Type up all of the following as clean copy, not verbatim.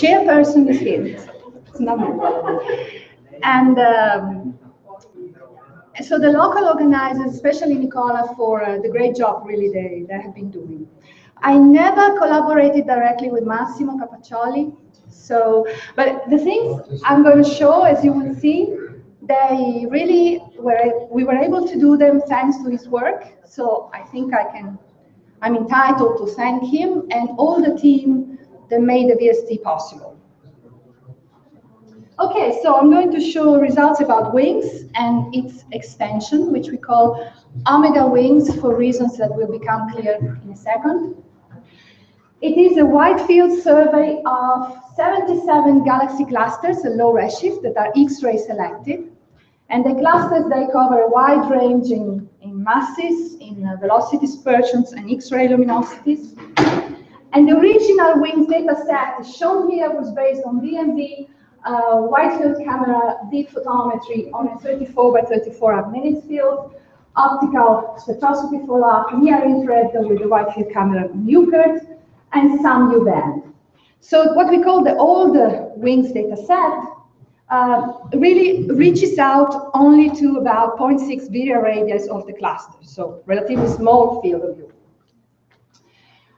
chairperson is here. It's not me. And so the local organizers, especially Nicola, for the great job really they have been doing. I never collaborated directly with Massimo Capaccioli, so, but the things I'm going to show, as you will see, they really we were able to do them thanks to his work. So I think I'm entitled to thank him and all the team that made the VST possible. Okay, so I'm going to show results about wings and its extension, which we call omega wings for reasons that will become clear in a second. It is a wide field survey of 77 galaxy clusters, a low redshift, that are X-ray selective. And the clusters, they cover a wide range in masses, in velocity dispersions, and X-ray luminosities. And the original wings data set shown here was based on DMV, wide field camera, deep photometry on a 34 by 34 arc-minute field, optical spectroscopy follow-up, near infrared with the wide field camera on UCURT, and some U-band. So what we call the older wings data set really reaches out only to about 0.6 virial radius of the cluster, so relatively small field of view.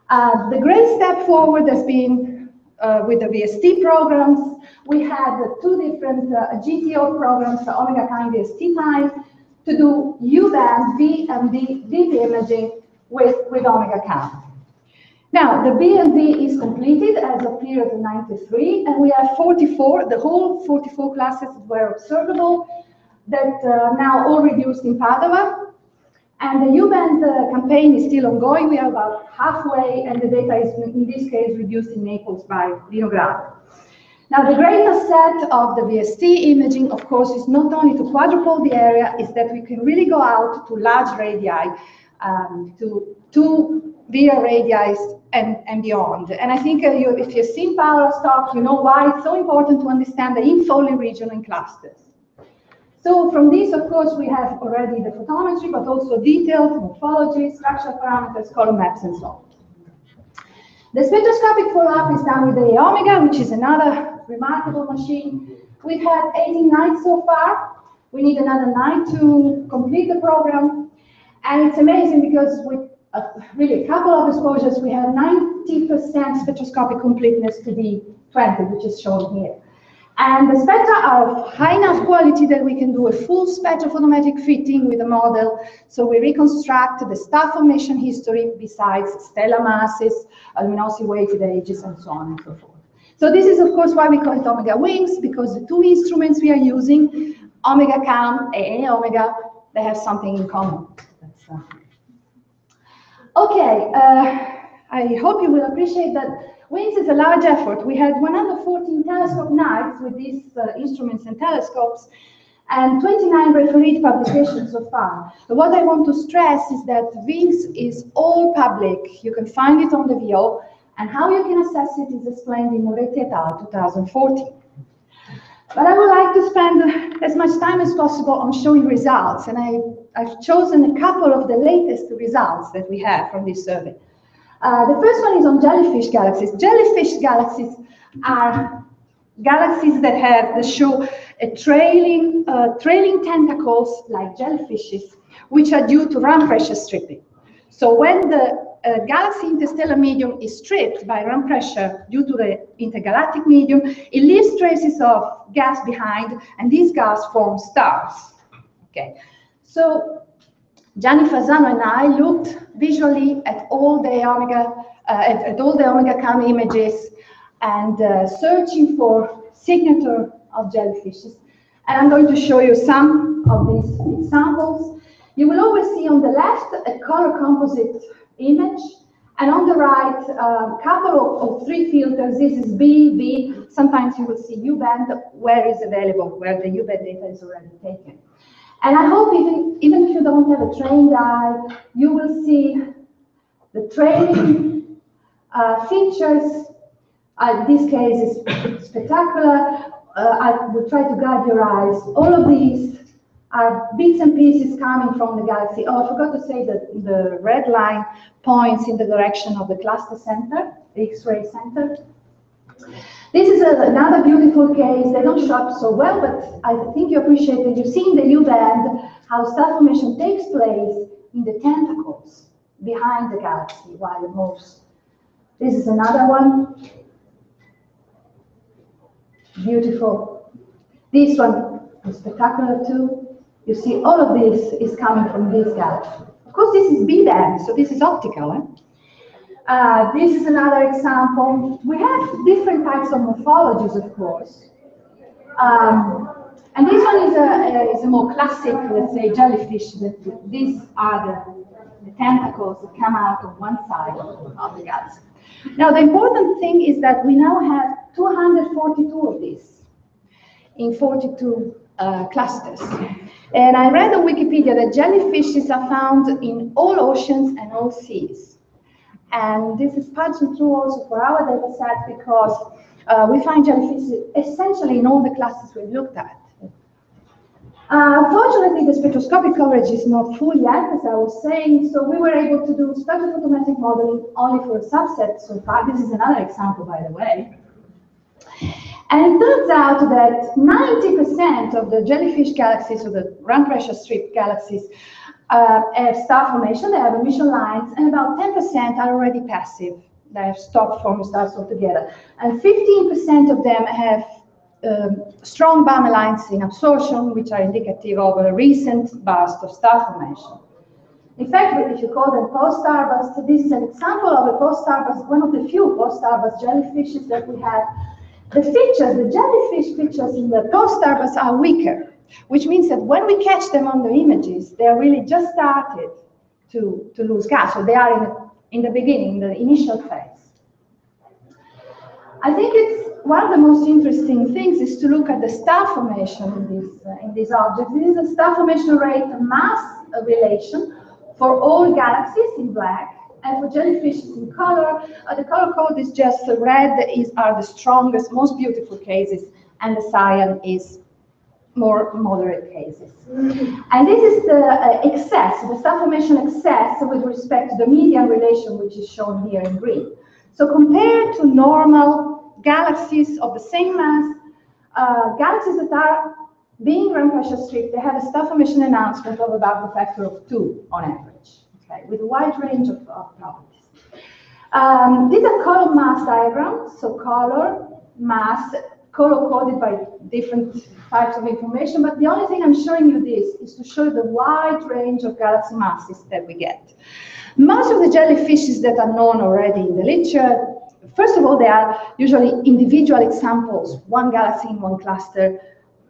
The great step forward has been with the VST programs. We had two different GTO programs, the Omega Chi VST time, to do U-band BMD deep imaging with Omega Chi. Now, the BMD is completed as of period 93, and we have 44, the whole 44 classes were observable, that now all reduced in Padua. And the U-band campaign is still ongoing. We are about halfway, and the data is, in this case, reduced in Naples by Lino Grado. Now, the greatest set of the VST imaging, of course, is not only to quadruple the area, is that we can really go out to large radii, to 2 virial radii and beyond. And I think if you've seen Paola's talk, you know why it's so important to understand the infolding region and clusters. So from this, of course, we have already the photometry, but also detailed morphology, structural parameters, column maps, and so on. The spectroscopic follow-up is done with the Omega, which is another remarkable machine. We've had 18 nights so far. We need another 9 to complete the program. And it's amazing because with really a couple of exposures, we have 90% spectroscopic completeness to D20, which is shown here. And the spectra are of high enough quality that we can do a full spectrophotometric fitting with the model. So we reconstruct the star formation history besides stellar masses, luminosity weighted ages, and so on and so forth. So this is, of course, why we call it Omega Wings, because the two instruments we are using, Omega Cam and Omega, they have something in common. Okay, I hope you will appreciate that WINGS is a large effort. We had 114 telescope nights with these instruments and telescopes, and 29 refereed publications so far. But what I want to stress is that WINGS is all public. You can find it on the VO, and how you can access it is explained in Moretti et al. 2014. But I would like to spend as much time as possible on showing results, and I've chosen a couple of the latest results that we have from this survey. The first one is on jellyfish galaxies. Jellyfish galaxies are galaxies that show a trailing tentacles like jellyfishes, which are due to run pressure stripping. So when the galaxy interstellar medium is stripped by run pressure due to the intergalactic medium, it leaves traces of gas behind, and these gas form stars. Okay, so Gianni Fasano and I looked visually at all the Omega Cam images and searching for signature of jellyfishes. And I'm going to show you some of these examples. You will always see on the left a color composite image, and on the right a couple of 3 filters. This is B, V. Sometimes you will see U-band where is available, where the U-band data is already taken. And I hope even if you don't have a trained eye, you will see the trailing features. This case is spectacular. I will try to guide your eyes. All of these are bits and pieces coming from the galaxy. Oh, I forgot to say that the red line points in the direction of the cluster center, the X-ray center. This is another beautiful case. They don't show up so well, but I think you appreciate it. You've seen the U-band, how star formation takes place in the tentacles behind the galaxy while it moves. This is another one. Beautiful. This one is spectacular too. You see, all of this is coming from this galaxy. Of course, this is B-band, so this is optical. This is another example. We have different types of morphologies, of course. And this one is a more classic, let's say, jellyfish. These are the tentacles that come out of one side of the galaxy. Now, the important thing is that we now have 242 of these in 42 clusters. And I read on Wikipedia that jellyfishes are found in all oceans and all seas. And this is punching through also for our data set because we find jellyfish essentially in all the clusters we've looked at. Unfortunately, the spectroscopic coverage is not full yet, as I was saying, so we were able to do spectrophotometric modeling only for a subset so far. This is another example, by the way. And it turns out that 90% of the jellyfish galaxies, or the run pressure strip galaxies, have star formation, they have emission lines, and about 10% are already passive. They have stopped forming stars altogether. And 15% of them have strong Balmer lines in absorption, which are indicative of a recent burst of star formation. In fact, if you call them post-starburst, this is an example of a post-starburst, one of the few post-starburst jellyfishes that we have. The features, the jellyfish features in the post-starburst are weaker, which means that when we catch them on the images, they are really just started to lose gas, so they are in the beginning, the initial phase. I think it's one of the most interesting things is to look at the star formation in these objects. This is a star formation rate mass relation for all galaxies in black, and for jellyfishes in color. The color code is just red are the strongest, most beautiful cases, and the cyan is more moderate cases. And this is the excess, the star formation excess with respect to the median relation, which is shown here in green. So compared to normal galaxies of the same mass, galaxies that are being run pressure stripped, they have a star formation announcement of about a factor of 2 on average, okay, with a wide range of properties. These are color mass diagrams, so color, mass, color-coded by different types of information, but the only thing I'm showing you this is to show the wide range of galaxy masses that we get. Most of the jellyfishes that are known already in the literature, first of all, they are usually individual examples, one galaxy in one cluster,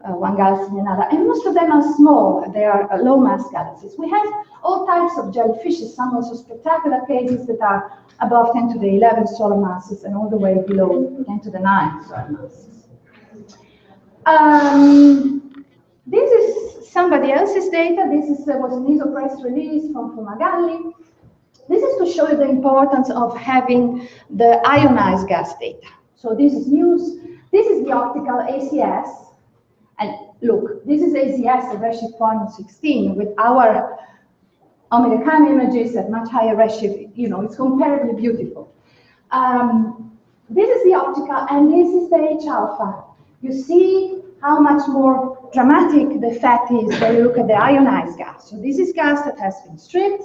one galaxy in another, and most of them are small, they are low mass galaxies. We have all types of jellyfishes, some also spectacular cases that are above 10 to the 11 solar masses and all the way below 10 to the 9 solar masses. This is somebody else's data. This was an ISO press release from Fumagalli. This is to show you the importance of having the ionized gas data. So this is news. This is the optical ACS. And look, this is ACS at redshift 116 with our omega Chi images at much higher redshift. You know, it's comparably beautiful. This is the optical, and this is the H alpha. You see how much more dramatic the effect is when you look at the ionized gas. So this is gas that has been stripped,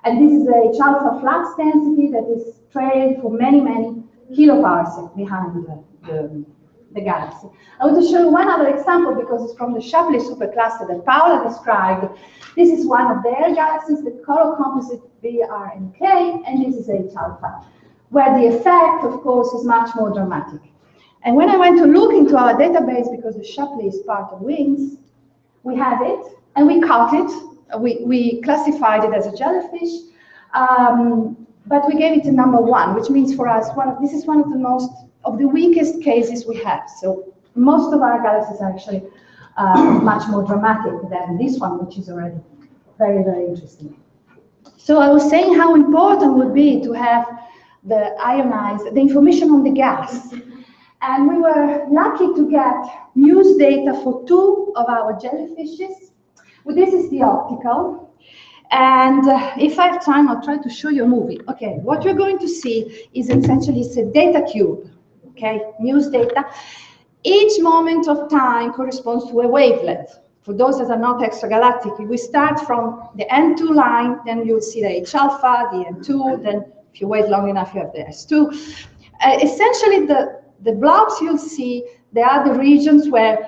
and this is the H alpha flux density that is trailed for many, many kiloparsec behind the galaxy. I want to show you one other example because it's from the Shapley supercluster that Paola described. This is one of their galaxies, the color composite BR and K, and this is H alpha, where the effect, of course, is much more dramatic. And when I went to look into our database, because the Shapley is part of WINGS, we had it, and we caught it. We classified it as a jellyfish, but we gave it a number 1, which means for us, this is one of the weakest cases we have. So most of our galaxies are actually much more dramatic than this one, which is already very, very interesting. So I was saying how important it would be to have the information on the gas. And we were lucky to get news data for 2 of our jellyfishes. Well, this is the optical. And if I have time, I'll try to show you a movie. Okay, what you're going to see is essentially it's a data cube. okay, news data. Each moment of time corresponds to a wavelength. For those that are not extragalactic, we start from the N2 line, then you'll see the H alpha, the N2, then if you wait long enough, you have the S2. Essentially, the blobs you'll see, they are the regions where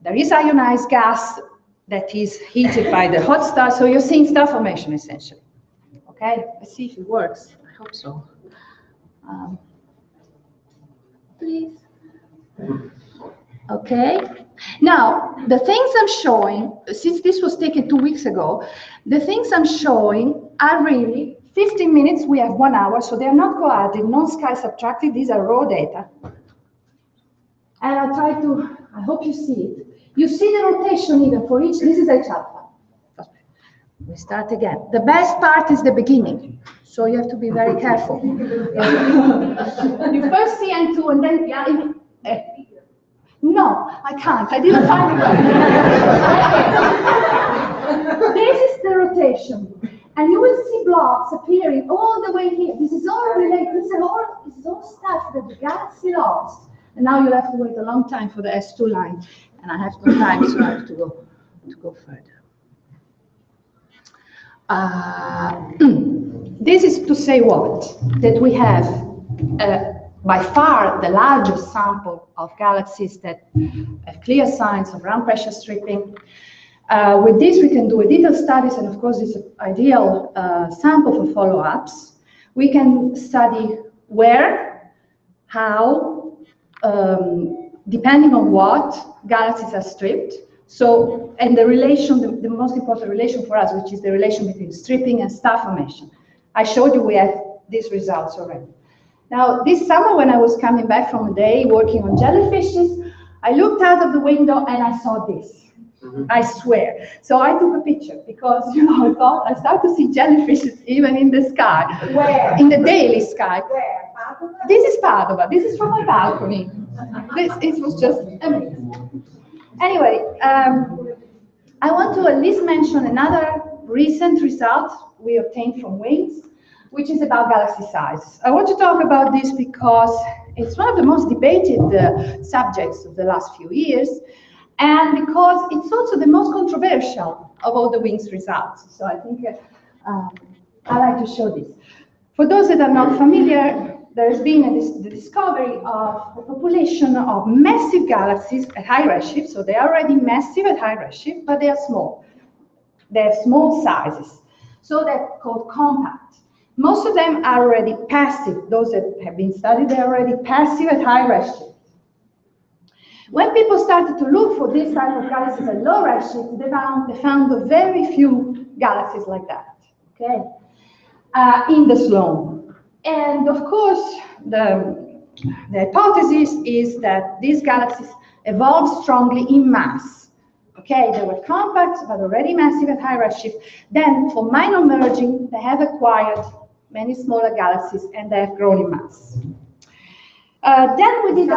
there is ionized gas that is heated by the hot star, so you're seeing star formation, essentially. Okay, let's see if it works. I hope so. Please. Okay. Now, the things I'm showing, since this was taken 2 weeks ago, the things I'm showing are really 15 minutes, we have 1 hour, so they're not coadded, non-sky subtracted, these are raw data. And I'll try to, I hope you see it. You see the rotation even for each, this is H alpha. We start again. The best part is the beginning, so you have to be very careful. You first see N2 and then, no, I can't. I didn't find it. This is the rotation. And you will see blobs appearing all the way here. This is all related. This is all stuff that the galaxy lost. And now you'll have to wait a long time for the S2 line. And I have no time, so I have to go further. This is to say what? That we have by far the largest sample of galaxies that have clear signs of ground pressure stripping. With this, we can do detailed studies, and of course, it's an ideal sample for follow-ups. We can study where, how, depending on what, galaxies are stripped. So, and the relation, the most important relation for us, which is the relation between stripping and star formation. I showed you we had these results already. Now, this summer when I was coming back from a day working on jellyfishes, I looked out of the window and I saw this. I swear. So I took a picture because, you know, I thought I started to see jellyfishes even in the sky. Where? In the daily sky. Where? Padova? This is Padova. This is from my balcony. It was just amazing. Anyway, I want to at least mention another recent result we obtained from WINGS, which is about galaxy size. I want to talk about this because it's one of the most debated subjects of the last few years, and because it's also the most controversial of all the WINGS results. So I think I like to show this. For those that are not familiar, there's been the discovery of a population of massive galaxies at high redshift. So they are already massive at high redshift, but they are small. They have small sizes. So they're called compact. Most of them are already passive. Those that have been studied, they're already passive at high redshift. When people started to look for this type of galaxies at low redshift, they found very few galaxies like that, okay, in the slope. And of course, the hypothesis is that these galaxies evolved strongly in mass. Okay, they were compact, but already massive at high redshift. Then, for minor merging, they have acquired many smaller galaxies, and they have grown in mass. Then we did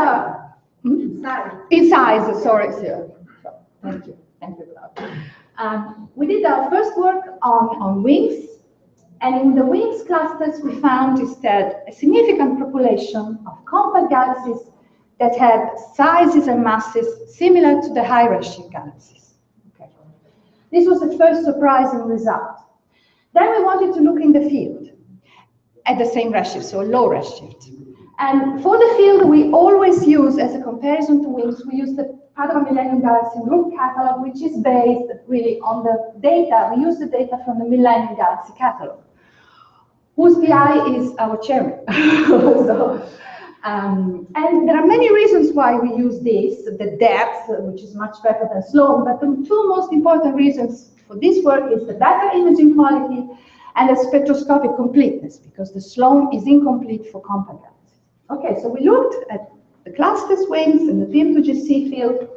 in size, sorry. Thank you, Claudia. We did our first work on WINGS. And in the WINGS clusters, we found instead a significant population of compact galaxies that had sizes and masses similar to the high redshift galaxies. Okay. This was the first surprising result. Then we wanted to look in the field at the same redshift, so low redshift. And for the field, we always use, as a comparison to WINGS, we use the Padova Millennium Galaxy Group Catalog, which is based really on the data. We use the data from the Millennium Galaxy Catalog, whose PI is our chairman. And there are many reasons why we use this, the depth, which is much better than slope, but the two most important reasons for this work is the better imaging quality and the spectroscopic completeness, because the slope is incomplete for compact galaxies. Okay, so we looked at the clusters, WINGS, and the PM2GC field,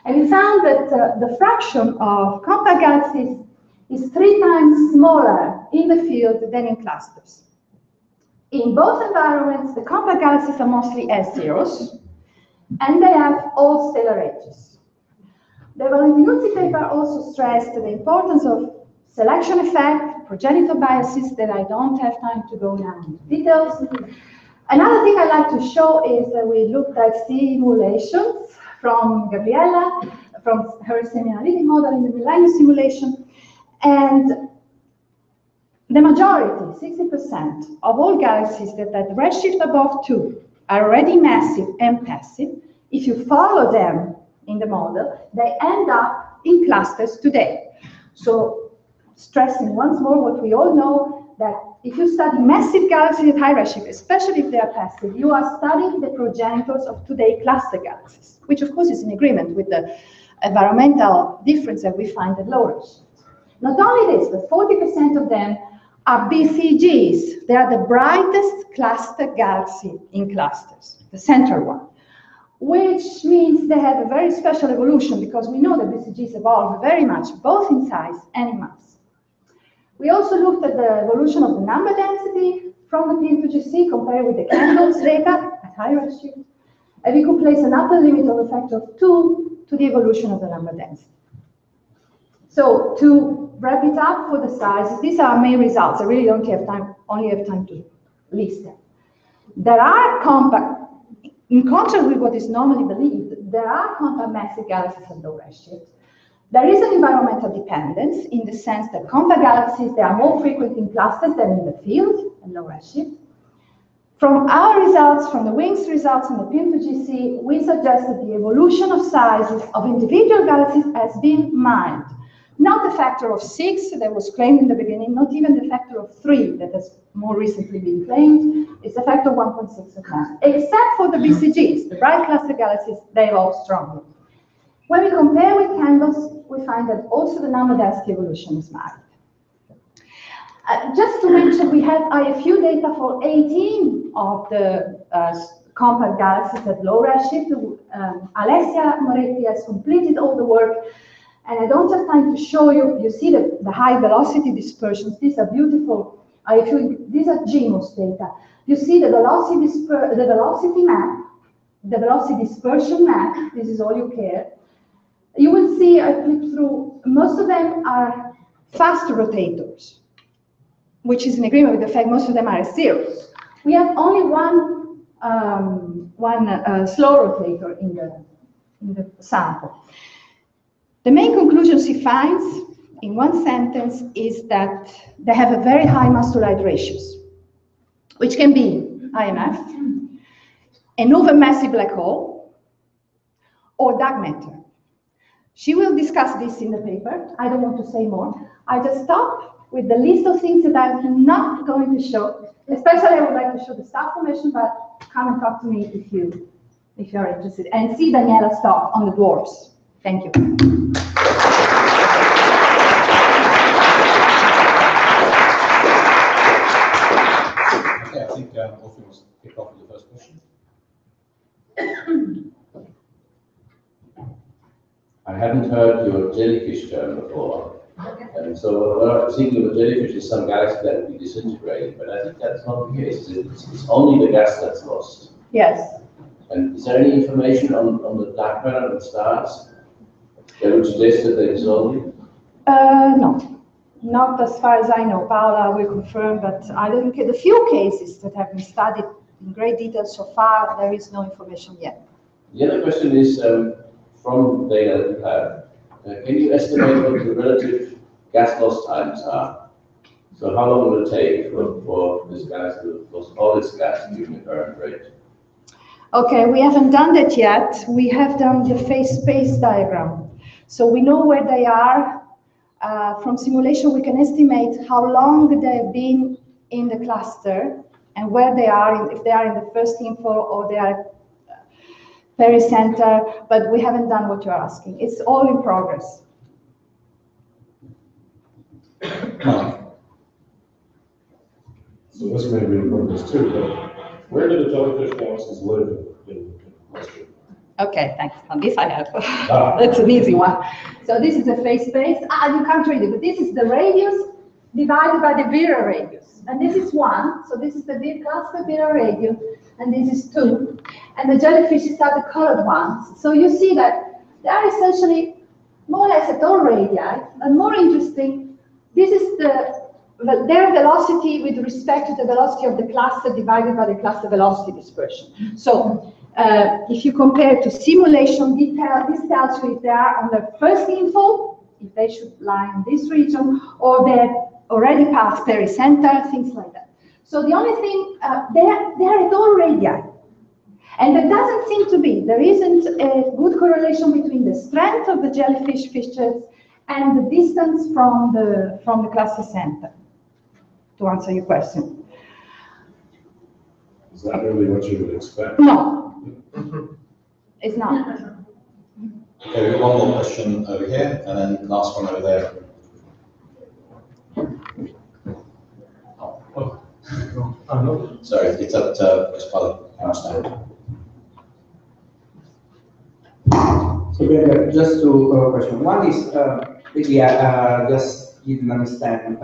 and we found that the fraction of compact galaxies is 3 times smaller in the field than in clusters. In both environments, the compact galaxies are mostly S-zeros, and they have all stellar ages. The Valentinuzzi paper also stressed the importance of selection effect, progenitor biases that I don't have time to go now into details. Another thing I like to show is that we looked at simulations from Gabriella, from her semi-analytic model in the Millennium simulation, and the majority, 60% of all galaxies that have redshift above 2 are already massive and passive. If you follow them in the model, they end up in clusters today. So, stressing once more what we all know, that if you study massive galaxies at high redshift, especially if they are passive, you are studying the progenitors of today cluster galaxies, which of course is in agreement with the environmental difference that we find at low redshift. Not only this, but 40% of them are BCGs. They are the brightest cluster galaxy in clusters, the central one, which means they have a very special evolution because we know that BCGs evolve very much, both in size and in mass. We also looked at the evolution of the number density from the PM2GC compared with the candles data at high redshift, and we could place an upper limit of a factor of 2 to the evolution of the number density. So to wrap it up for the sizes, these are our main results. I really don't have time, only have time to list them. There are compact, in contrast with what is normally believed, there are compact massive galaxies at low redshift. There is an environmental dependence in the sense that compact galaxies, they are more frequent in clusters than in the field at low redshift. From our results, from the WINGS results in the PM2GC, we suggest that the evolution of sizes of individual galaxies has been mild. Not the factor of 6 that was claimed in the beginning, not even the factor of 3 that has more recently been claimed. It's a factor of 1.6 of mass, except for the BCGs, the bright cluster galaxies, they evolve strongly. When we compare with candles, we find that also the number density evolution is mild. Just to mention, we have IFU data for 18 of the compact galaxies at low redshift. Alessia Moretti has completed all the work, and I don't have time to show you. You see the high velocity dispersions. These are beautiful IFU. These are GMOS data. You see the velocity map, the velocity dispersion map. This is all you care. You will see, I click through, most of them are fast rotators, which is in agreement with the fact most of them are zeros. We have only one slow rotator in the sample. The main conclusion she finds, in one sentence, is that they have a very high mass-to-light ratios, which can be IMF, an overmassive black hole, or dark matter. She will discuss this in the paper. I don't want to say more. I just stop with the list of things that I'm not going to show. Especially, I would like to show the star formation, but come and talk to me if you're interested. And see Daniela's talk on the dwarfs. Thank you. Okay, I think Wolfie wants to kick off with the first question. I hadn't heard your jellyfish term before, and so what I was thinking of a jellyfish is some galaxy that would be disintegrating, but I think that's not the case. It's only the gas that's lost. Yes. And is there any information on the dark matter and stars that would suggest that they're dissolving? No, not as far as I know. Paola will confirm, but I don't get the few cases that have been studied in great detail so far. There is no information yet. The other question is, from data that you have, can you estimate what the relative gas loss times are? So how long will it take for this gas to lose all its gas during the current rate? Okay, we haven't done that yet. We have done the phase space diagram. So we know where they are. From simulation, we can estimate how long they have been in the cluster and where they are, if they are in the first info or they are pericenter, but we haven't done what you're asking. It's all in progress. So this may be in progress too, but where do the jellyfish galaxies live in cluster? Okay, thanks. On this I have. That's an easy one. So this is a phase space. You can't read it, but this is the radius divided by the Vera radius. And this is 1. So this is the big cluster Vera radius, and this is 2. And the jellyfishes are the colored ones. So you see that they are essentially more or less at all radii. And more interesting, this is the their velocity with respect to the velocity of the cluster divided by the cluster velocity dispersion. So if you compare to simulation, this tells you if they are on the first info, if they should lie in this region, or they're already past pericenter, things like that. So the only thing, they are at all radii. And there doesn't seem to be, there isn't a good correlation between the strength of the jellyfish fissures and the distance from the cluster center, to answer your question. Is that really what you would expect? No, it's not. Okay, we've got one more question over here, and then the last one over there. Sorry, it's up to Ms. Polly. So just two questions. One is, maybe I just didn't understand.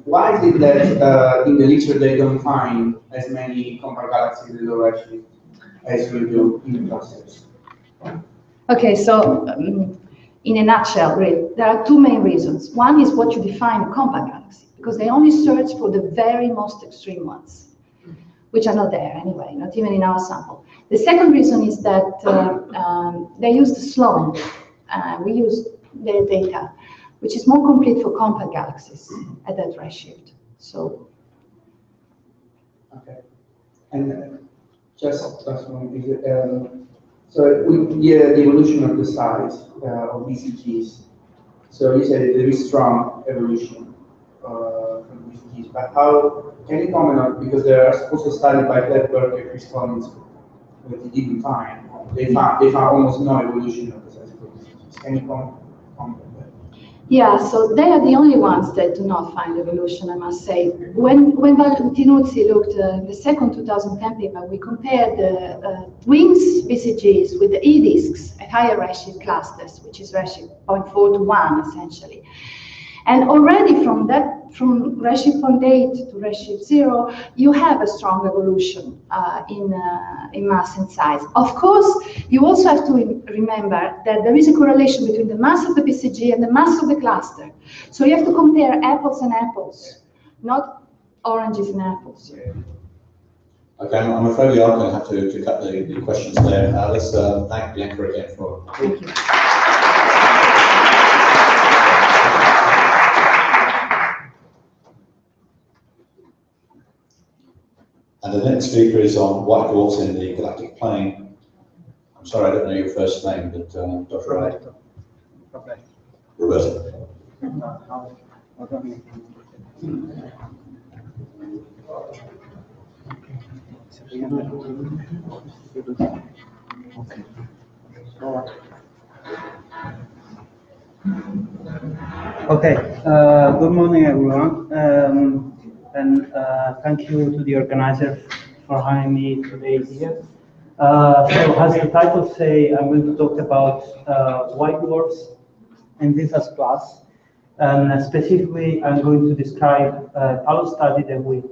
Why is it that in the literature they don't find as many compact galaxies in low redshift as we do in clusters? Okay, so in a nutshell, really, there are two main reasons. One is what you define a compact galaxy, because they only search for the very most extreme ones, which are not there anyway, not even in our sample. The second reason is that they use the Sloan. We use their data, which is more complete for compact galaxies at that redshift. So. Okay. And just last one is so the evolution of the size of BCGs. So you said there is strong evolution from BCGs, but how can you comment on, because there are also studies by Ledberg and Chris Collins that they didn't find. They found almost no evolution of the size of BCGs. Can you comment on that? Yeah, so they are the only ones that do not find evolution, I must say. When Valentinuzzi looked at the second 2010 paper, we compared the WINGS BCGs with the E-disks at higher redshift clusters, which is redshift 0.4 to 1, essentially. And already from redshift 0.8 to redshift 0, you have a strong evolution in mass and size. Of course, you also have to remember that there is a correlation between the mass of the BCG and the mass of the cluster. So you have to compare apples and apples, not oranges and apples. Okay, I'm afraid we are going to have to cut the questions there. Let's thank Bianca again for. Thank you. And the next speaker is on white dwarfs in the galactic plane. I'm sorry, I don't know your first name, but Dr. Roberto. Roberto. Okay, good morning, everyone. And thank you to the organizer for having me today here. So as the title say, I'm going to talk about white dwarfs and VIFAS Plus. And specifically, I'm going to describe a pilot study that we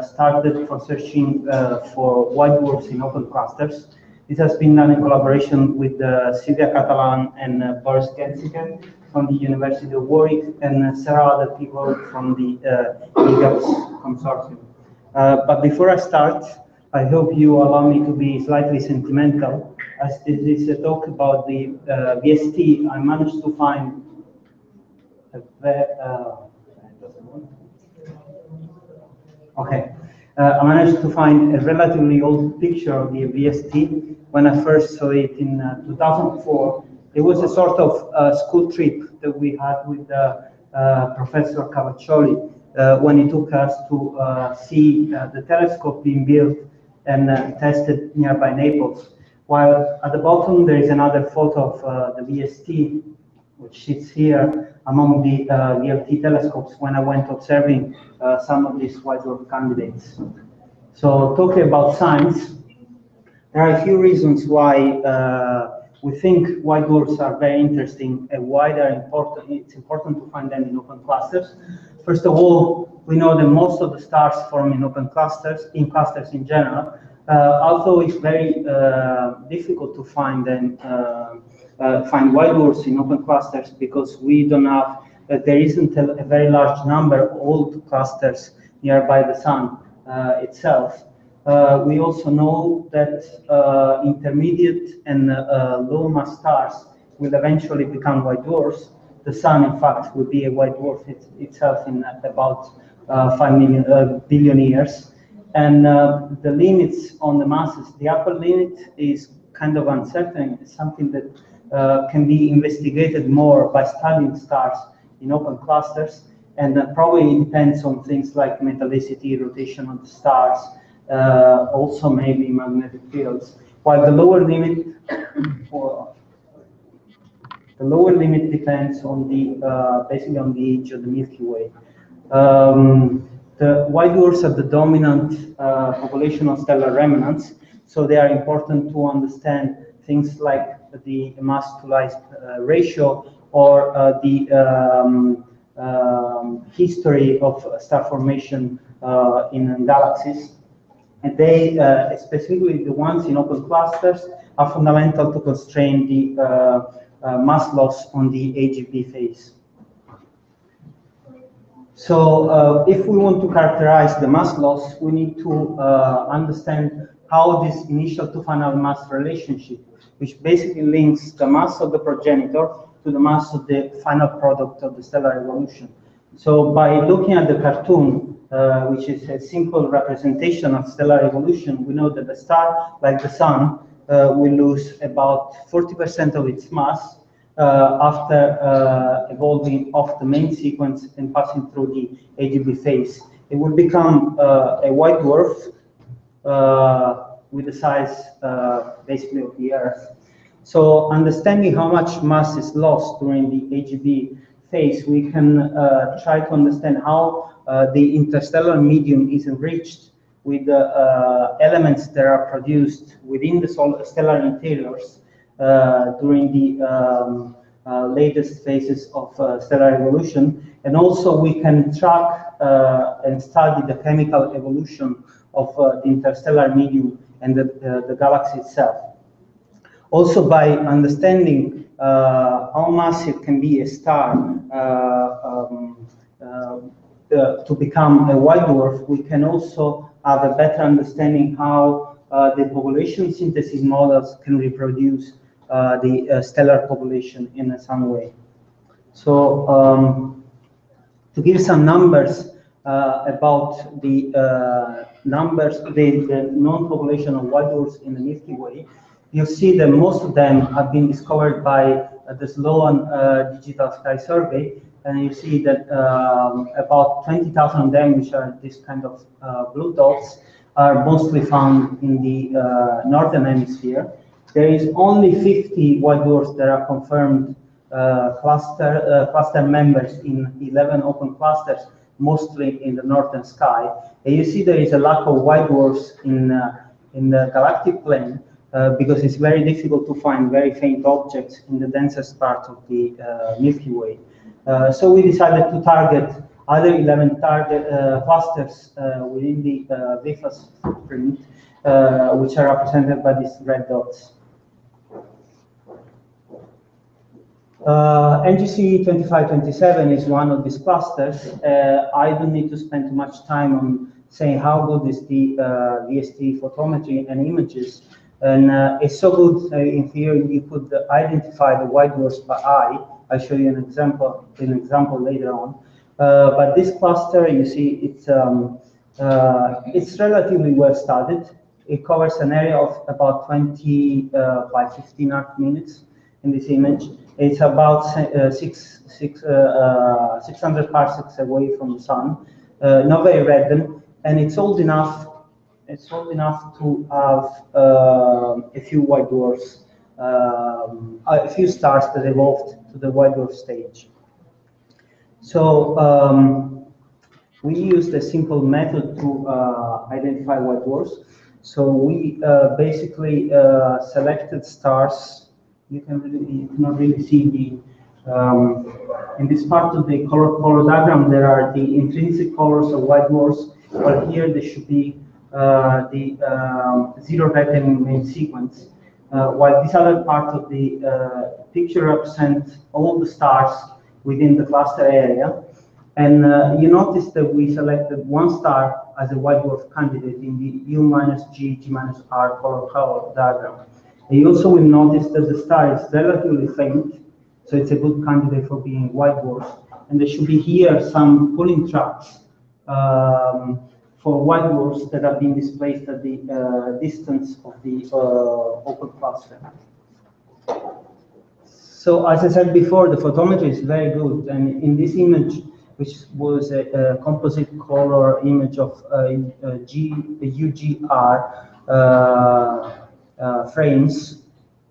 started for searching for white dwarfs in open clusters. This has been done in collaboration with Silvia Catalan and Boris Genziker from the University of Warwick and several other people from the EGAPS consortium. But before I start, I hope you allow me to be slightly sentimental. As this is a talk about the VST, I managed to find a I managed to find a relatively old picture of the VST when I first saw it in 2004. It was a sort of school trip that we had with Professor Cavaccioli when he took us to see the telescope being built and tested nearby Naples. While at the bottom there is another photo of the VST, which sits here among the VLT telescopes when I went observing some of these white dwarf candidates. So talking about science, there are a few reasons why we think white dwarfs are very interesting and why they're important. It's important to find them in open clusters. First of all, we know that most of the stars form in open clusters, in general, although it's very difficult to find them, find white dwarfs in open clusters because we don't have there isn't a very large number of old clusters nearby the sun itself. We also know that intermediate and low mass stars will eventually become white dwarfs. The sun, in fact, will be a white dwarf itself in about 5 billion years. And the limits on the masses, the upper limit is kind of uncertain. It's something that can be investigated more by studying stars in open clusters, and probably depends on things like metallicity, rotation of the stars, also maybe magnetic fields. While the lower limit, depends on the basically on the age of the Milky Way. The white dwarfs are the dominant population of stellar remnants, so they are important to understand things like the mass to light ratio or the history of star formation in galaxies. And they, specifically the ones in open clusters, are fundamental to constrain the mass loss on the AGB phase. So if we want to characterize the mass loss, we need to understand how this initial to final mass relationship, which basically links the mass of the progenitor to the mass of the final product of the stellar evolution. So by looking at the cartoon, which is a simple representation of stellar evolution, we know that a star like the sun will lose about 40% of its mass after evolving off the main sequence and passing through the AGB phase. It will become a white dwarf with the size basically of the Earth. So understanding how much mass is lost during the AGB phase, we can try to understand how the interstellar medium is enriched with the elements that are produced within the stellar interiors during the latest phases of stellar evolution. And also we can track and study the chemical evolution of the interstellar medium and the galaxy itself. Also by understanding how massive can be a star to become a white dwarf, we can also have a better understanding how the population synthesis models can reproduce the stellar population in some way. So to give some numbers about the the known population of white dwarfs in the Milky Way, you see that most of them have been discovered by the Sloan Digital Sky Survey, and you see that about 20,000 of them, which are this kind of blue dots, are mostly found in the northern hemisphere. There is only 50 white dwarfs that are confirmed cluster members in 11 open clusters, mostly in the northern sky. And you see there is a lack of white dwarfs in the galactic plane because it's very difficult to find very faint objects in the densest part of the Milky Way. So we decided to target other 11 clusters within the VIFAS footprint, which are represented by these red dots. NGC 2527 is one of these clusters. I don't need to spend too much time on saying how good is the VST photometry and images. And it's so good, in theory, you could identify the white dwarfs by eye. I'll show you an example later on. But this cluster, you see, it's relatively well studied. It covers an area of about 20 by 15 arc minutes in this image. It's about 600 parsecs away from the sun, not very reddened, and it's old enough. It's old enough to have a few white dwarfs, a few stars that evolved to the white dwarf stage. So we used a simple method to identify white dwarfs. So we basically selected stars. You cannot really see the in this part of the color diagram. There are the intrinsic colors of white dwarfs, but here there should be the zero reddening main sequence. While this other part of the picture represents all the stars within the cluster area. And you notice that we selected one star as a white dwarf candidate in the U minus G, G minus R color diagram. And you also will notice that the star is relatively faint, so it's a good candidate for being white dwarf. And there should be here some pulling tracks for white dwarfs that have been displaced at the distance of the open cluster. So as I said before, the photometry is very good, and in this image, which was a composite color image of UGR frames,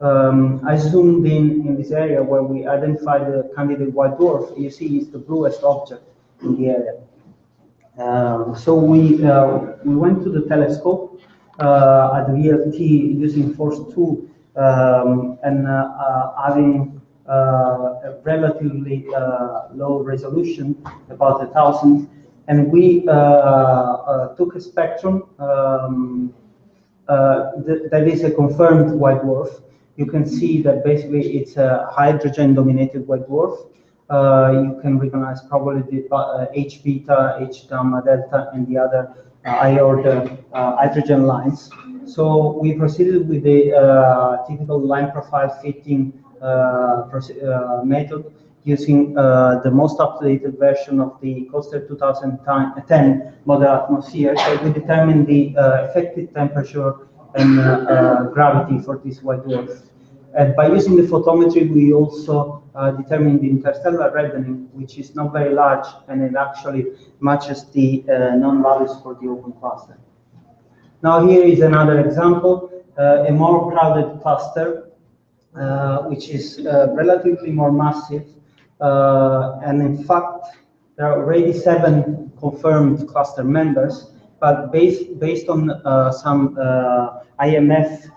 I zoomed in this area where we identified the candidate white dwarf. You see it's the bluest object in the area. So we went to the telescope at the VLT using force 2 and having a relatively low resolution, about 1,000, and we took a spectrum that is a confirmed white dwarf. You can see that basically it's a hydrogen-dominated white dwarf. You can recognize probably the H beta, H gamma delta, and the other I-order hydrogen lines. So we proceeded with the typical line profile fitting method using the most updated version of the Coaster 2010 model atmosphere. So we determined the effective temperature and gravity for this white dwarf. And by using the photometry, we also determined the interstellar reddening, which is not very large, and it actually matches the known values for the open cluster. Now here is another example, a more crowded cluster, which is relatively more massive, and in fact there are already 7 confirmed cluster members, but based on some IMF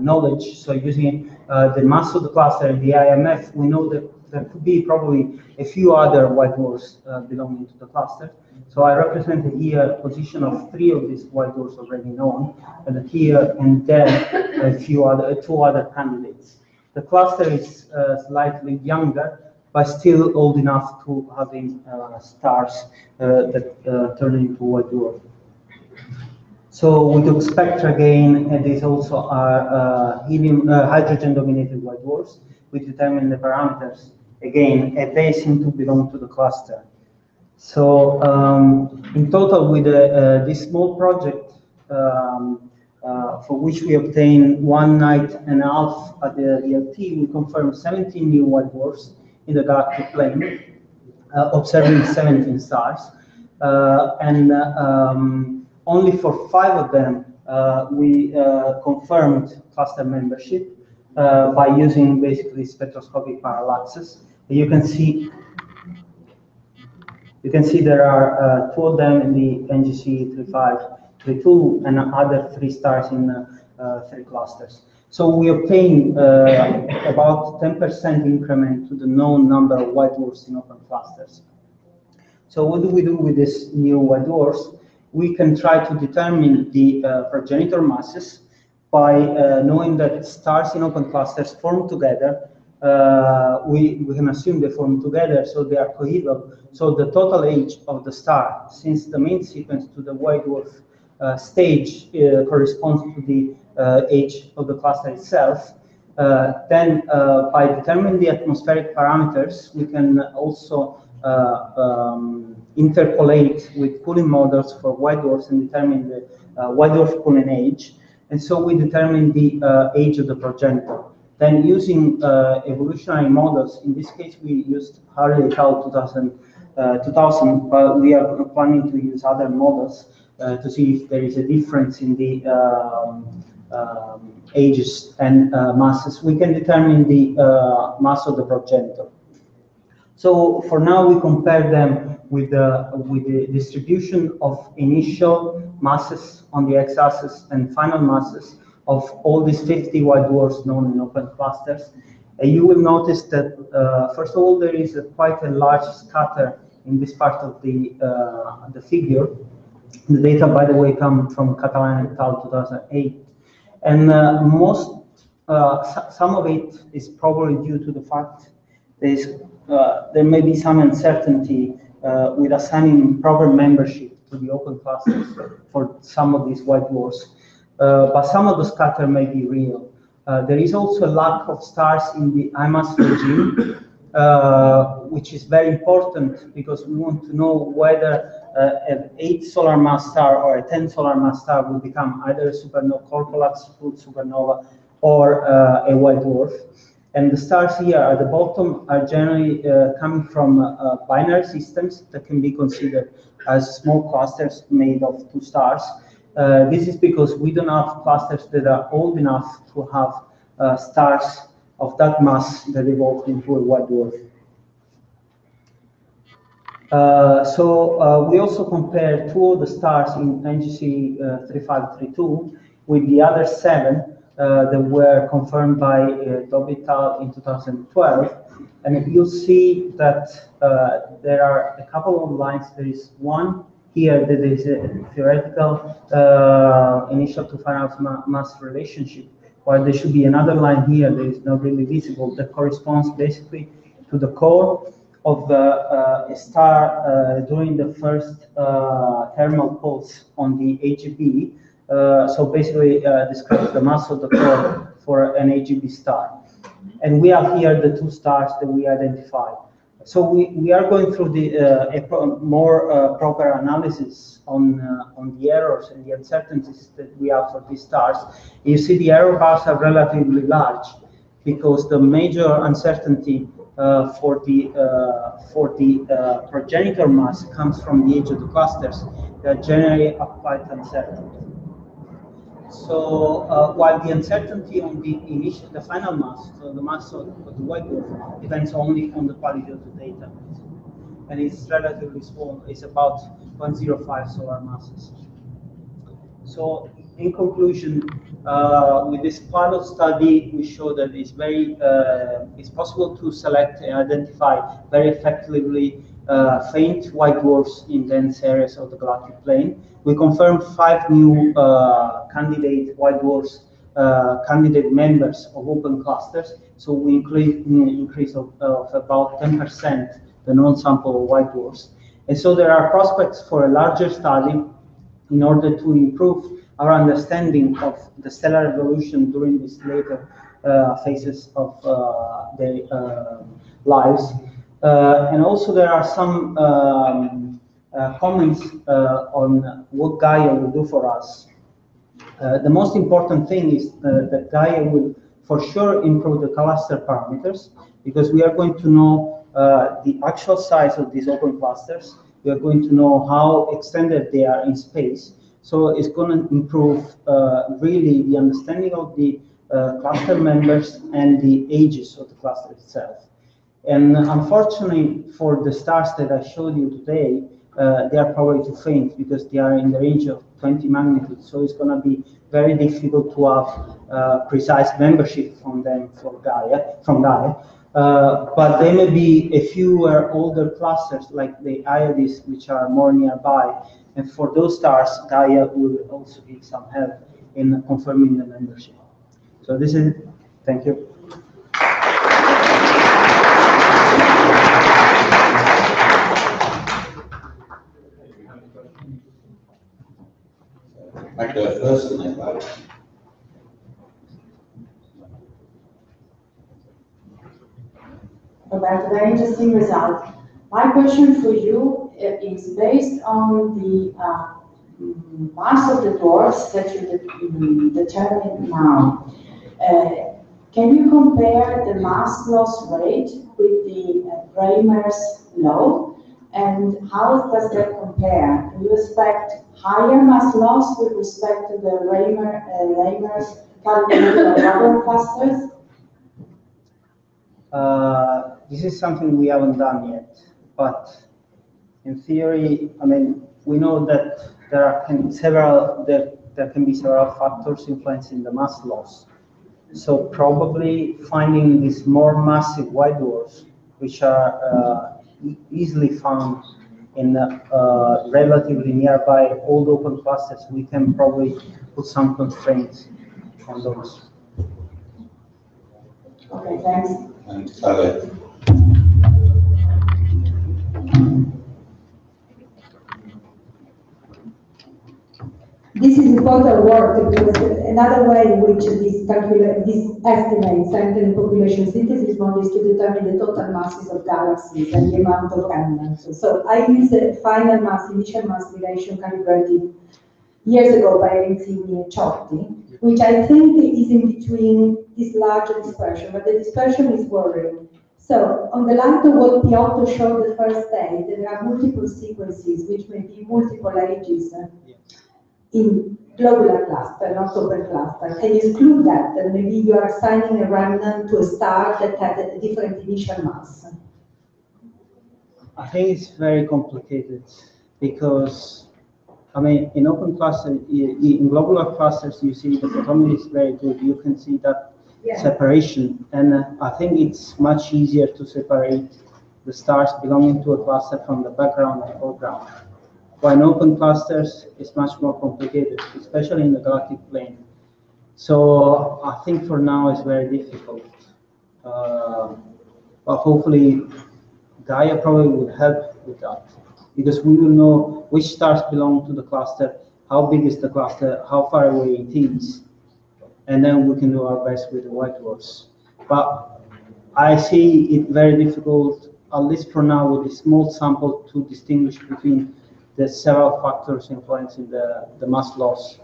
knowledge, so using the mass of the cluster and the IMF, we know that there could be probably a few other white dwarfs belonging to the cluster. So I represented here a position of 3 of these white dwarfs already known, and here and there a few other, 2 other candidates. The cluster is slightly younger, but still old enough to having stars that turn into white dwarf. So we took spectra again, and these also are hydrogen-dominated white dwarfs. We determined the parameters again, and they seem to belong to the cluster. So in total, with this small project, for which we obtained 1.5 nights at the VLT, we confirmed 17 new white dwarfs in the galactic plane, observing 17 stars, and only for 5 of them we confirmed cluster membership by using basically spectroscopic parallaxes. You can see there are 2 of them in the NGC 3532 and other 3 stars in 3 clusters. So we obtain about 10% increment to the known number of white dwarfs in open clusters. So what do we do with these new white dwarfs? We can try to determine the progenitor masses by knowing that stars in open clusters form together. We can assume they form together, so they are coeval. So the total age of the star, since the main sequence to the white dwarf stage corresponds to the age of the cluster itself, then by determining the atmospheric parameters, we can also interpolate with cooling models for white dwarfs and determine the white dwarf cooling age. And so we determine the age of the progenitor. Then using evolutionary models, in this case we used Harley et al. 2000, but we are planning to use other models to see if there is a difference in the ages and masses. We can determine the mass of the progenitor. So for now we compare them with the distribution of initial masses on the x-axis and final masses of all these 50 white dwarfs known in open clusters. And you will notice that, first of all, there is quite a large scatter in this part of the figure. The data, by the way, come from Catalan et al. 2008. And most some of it is probably due to the fact there may be some uncertainty with assigning proper membership to the open clusters for some of these white dwarfs. But some of the scatter may be real. There is also a lack of stars in the IMAS regime, which is very important because we want to know whether an 8 solar mass star or a 10 solar mass star will become either a supernova, core collapse full supernova, or a white dwarf. And the stars here at the bottom are generally coming from binary systems that can be considered as small clusters made of 2 stars. This is because we don't have clusters that are old enough to have stars of that mass that evolved into a white dwarf. So we also compare 2 of the stars in NGC 3532 with the other 7 that were confirmed by Dobby et al. In 2012. And you'll see that there are a couple of lines. There is one here that is a theoretical initial to final mass relationship, while there should be another line here that is not really visible that corresponds basically to the core of a star during the first thermal pulse on the AGB. So basically describes the mass of the core for an AGB star. And we have here the 2 stars that we identified. So we are going through the more proper analysis on the errors and the uncertainties that we have for these stars. You see the error bars are relatively large because the major uncertainty for the progenitor mass comes from the age of the clusters. They are generally quite uncertain. So while the uncertainty on the final mass, so the mass of the white dwarf, depends only on the quality of the data, and it's relatively small. It's about 0.05 solar masses. So in conclusion, with this pilot study, we show that it's possible to select and identify very effectively faint white dwarfs in dense areas of the galactic plane. We confirmed 5 new candidate white dwarfs, candidate members of open clusters. So we increase of about 10% the non-sample of white dwarfs. And so there are prospects for a larger study in order to improve our understanding of the stellar evolution during these later phases of their lives. And also there are some comments on what Gaia will do for us. The most important thing is that Gaia will for sure improve the cluster parameters, because we are going to know the actual size of these open clusters. We are going to know how extended they are in space. So it's going to improve really the understanding of the cluster members and the ages of the cluster itself. And unfortunately, for the stars that I showed you today, they are probably too faint because they are in the range of 20 magnitude. So it's going to be very difficult to have precise membership from them from Gaia. But there may be a fewer older clusters like the Iades, which are more nearby. And for those stars, Gaia will also give some help in confirming the membership. So this is it. Thank you. I go first and then back. Roberto, very interesting result. My question for you is based on the mass of the dwarfs that you determined now. Can you compare the mass loss rate with the Raymer's law? And how does that compare? Do you expect higher mass loss with respect to the Raymer's calculated on rubber clusters? This is something we haven't done yet, but in theory, I mean, we know that there can be several factors influencing the mass loss. So probably finding these more massive white dwarfs, which are easily found in relatively nearby old open clusters, we can probably put some constraints on those. Okay, thanks. And Claudia. This is important work because another way in which these estimates and population synthesis models to determine the total masses of galaxies and the amount of elements. So I use the final mass, initial mass relation calibrated years ago by Renzini and Ciotti, which I think is in between this larger dispersion, but the dispersion is worrying. So on the line to what Piotr showed the first day, there are multiple sequences which may be multiple ages in globular cluster, not supercluster. Can you exclude that? And maybe you are assigning a remnant to a star that had a different initial mass. I think it's very complicated because, I mean, in open cluster, in globular clusters, you see the photometry is very good. You can see that separation, and I think it's much easier to separate the stars belonging to a cluster from the background and foreground. While in open clusters, it's much more complicated, especially in the galactic plane. So I think for now it's very difficult. But hopefully Gaia probably will help with that, because we will know which stars belong to the cluster, how big is the cluster, how far away it is, and then we can do our best with the white dwarfs. But I see it very difficult, at least for now, with a small sample, to distinguish between the several factors influencing the mass loss.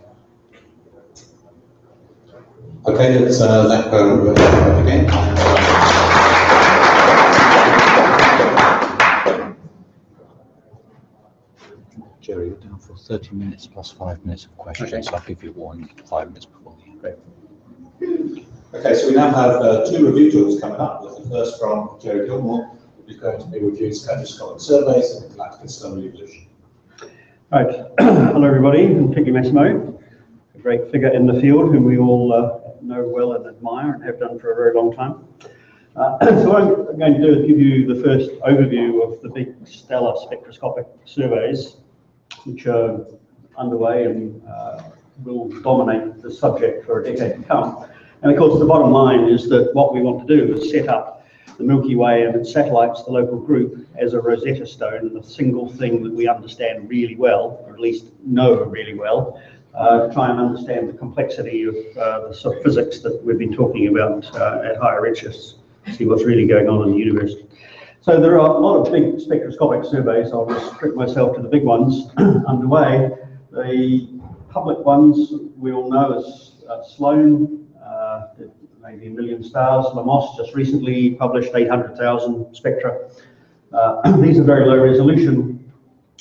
Okay, let's let go again. Jerry, you're down for 30 minutes plus 5 minutes of questions. Okay. I'll give you 5 minutes before the end. Great. Okay, so we now have 2 review tools coming up. The first from Jerry Gilmore, who's going to be reviewing spectroscopic surveys and galactic stellar evolution. Right. Hello, everybody. I'm Tiki Massimo, a great figure in the field whom we all know well and admire and have done for a very long time. So what I'm going to do is give you the first overview of the big stellar spectroscopic surveys, which are underway and will dominate the subject for a decade to come. And of course, the bottom line is that what we want to do is set up the Milky Way and its satellites, the local group, as a Rosetta Stone, and the single thing that we understand really well, or at least know really well, to try and understand the complexity of the sort of physics that we've been talking about at higher redshifts, see what's really going on in the universe. So there are a lot of big spectroscopic surveys. I'll restrict myself to the big ones underway. The public ones we all know as Sloan, maybe 1 million stars. Lamos just recently published 800,000 spectra. These are very low resolution,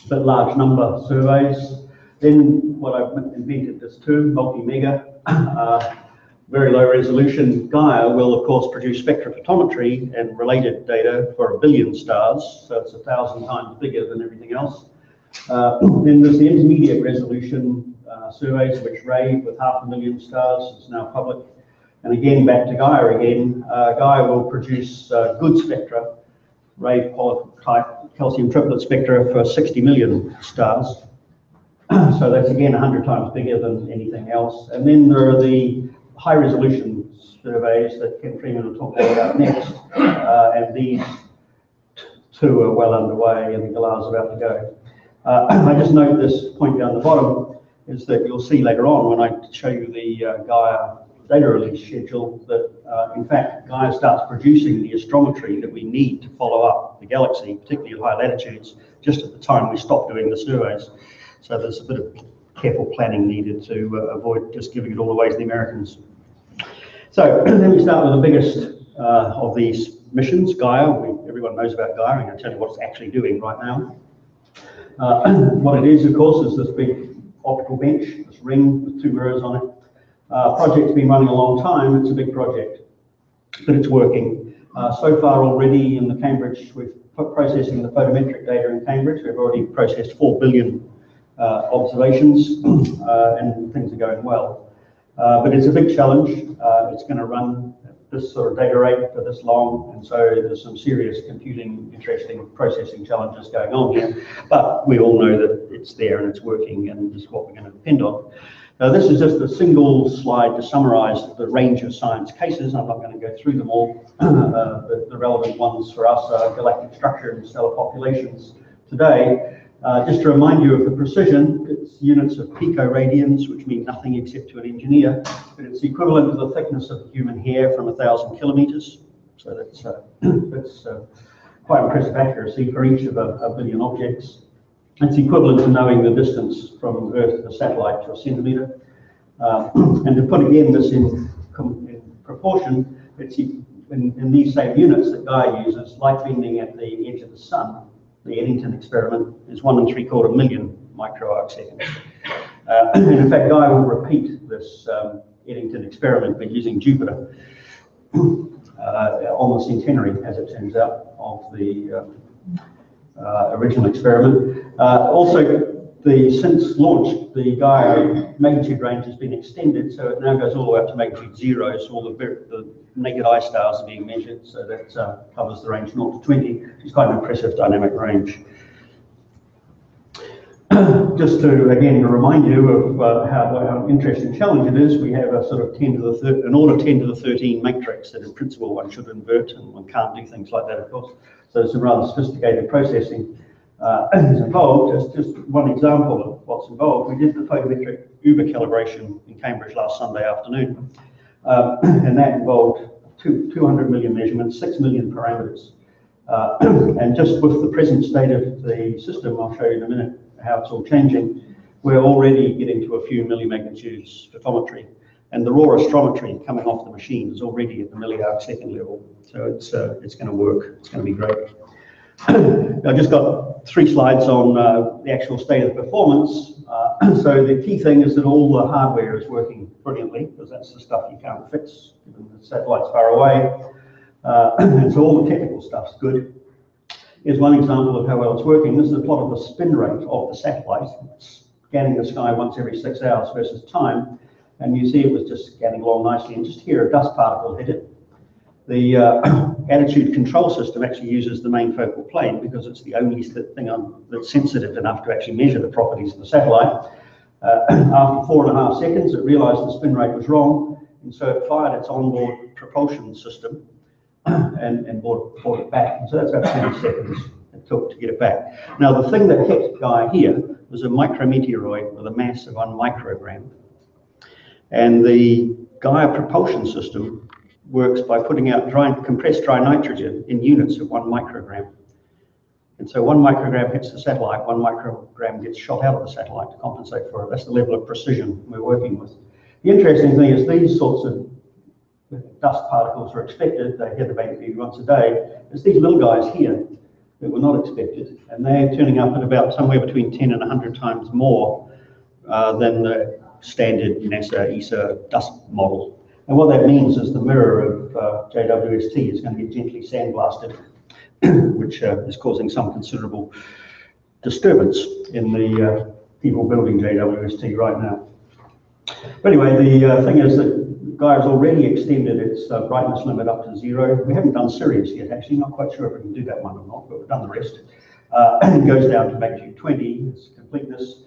but large number surveys. Then what I've invented this term, multi-mega, very low resolution. Gaia will of course produce spectrophotometry and related data for 1 billion stars, so it's 1,000 times bigger than everything else. Then there's the intermediate resolution surveys, which rave with 500,000 stars, is now public. And again, back to Gaia again, Gaia will produce good spectra, rave type calcium triplet spectra for 60 million stars. So that's again 100 times bigger than anything else. And then there are the high resolution surveys that Ken Freeman will talk about next. And these 2 are well underway and Galar's about to go. I just note this point down the bottom is that you'll see later on when I show you the Gaia data release schedule that in fact Gaia starts producing the astrometry that we need to follow up the galaxy, particularly at high latitudes, just at the time we stop doing the surveys. So there's a bit of careful planning needed to avoid just giving it all away to the Americans. So then we start with the biggest of these missions, Gaia. Everyone knows about Gaia. I'm going to tell you what it's actually doing right now. What it is, of course, is this big optical bench, this ring with 2 mirrors on it. Project's been running a long time. It's a big project, but it's working. So far already in the Cambridge, we're processing the photometric data in Cambridge. We've already processed 4 billion observations and things are going well. But it's a big challenge. It's going to run at this sort of data rate for this long, and so there's some serious computing, interesting processing challenges going on here. But we all know that it's there and it's working, and this is what we're going to depend on. This is just a single slide to summarize the range of science cases. I'm not going to go through them all. The relevant ones for us are galactic structure and stellar populations today. Just to remind you of the precision, it's units of picoradians, which mean nothing except to an engineer, but it's equivalent to the thickness of human hair from 1,000 kilometers. So that's quite impressive accuracy for each of a billion objects. It's equivalent to knowing the distance from Earth to the satellite to a centimetre. And to put again this in proportion, it's in these same units that Guy uses, light bending at the edge of the sun. The Eddington experiment is 1 3/4 million micro-arc seconds. And in fact, Guy will repeat this Eddington experiment, but using Jupiter on the centenary, as it turns out, of the original experiment. Also, since launch, the Gaia magnitude range has been extended, so it now goes all the way up to magnitude 0, so all the naked eye stars are being measured, so that covers the range 0 to 20, which is quite an impressive dynamic range. Just to, again, to remind you of how interesting challenge it is, we have a sort of an order 10 to the 13 matrix that in principle one should invert, and one can't do things like that, of course. So some rather sophisticated processing is involved. Just one example of what's involved. We did the photometric Uber calibration in Cambridge last Sunday afternoon, and that involved 200 million measurements, 6 million parameters. And just with the present state of the system, I'll show you in a minute how it's all changing, we're already getting to a few millimagnitudes photometry, and the raw astrometry coming off the machine is already at the milliarc second level. So it's going to work. It's going to be great. I've just got 3 slides on the actual state of performance. So the key thing is that all the hardware is working brilliantly, because that's the stuff you can't fix, given the satellite's far away. And so all the technical stuff's good. Here's one example of how well it's working. This is a plot of the spin rate of the satellite. It's scanning the sky once every 6 hours versus time. And you see it was just scanning along nicely, and just here a dust particle hit it. The attitude control system actually uses the main focal plane because it's the only thing that's sensitive enough to actually measure the properties of the satellite. After 4.5 seconds, it realized the spin rate was wrong, and so it fired its onboard propulsion system and brought it back. And so that's about 20 seconds it took to get it back. Now, the thing that hit Guy here was a micrometeoroid with a mass of 1 microgram. And the Gaia propulsion system works by putting out compressed dry nitrogen in units of 1 microgram. And so 1 microgram hits the satellite, 1 microgram gets shot out of the satellite to compensate for it. That's the level of precision we're working with. The interesting thing is these sorts of dust particles are expected. They hit the magnitude once a day. There's these little guys here that were not expected, and they're turning up at about somewhere between 10 and 100 times more than the standard NASA ESA dust model. And what that means is the mirror of JWST is going to get gently sandblasted, which is causing some considerable disturbance in the people building JWST right now. But anyway, the thing is that Gaia's already extended its brightness limit up to 0. We haven't done Sirius yet, actually. Not quite sure if we can do that one or not, but we've done the rest. It goes down to magnitude 20, its completeness.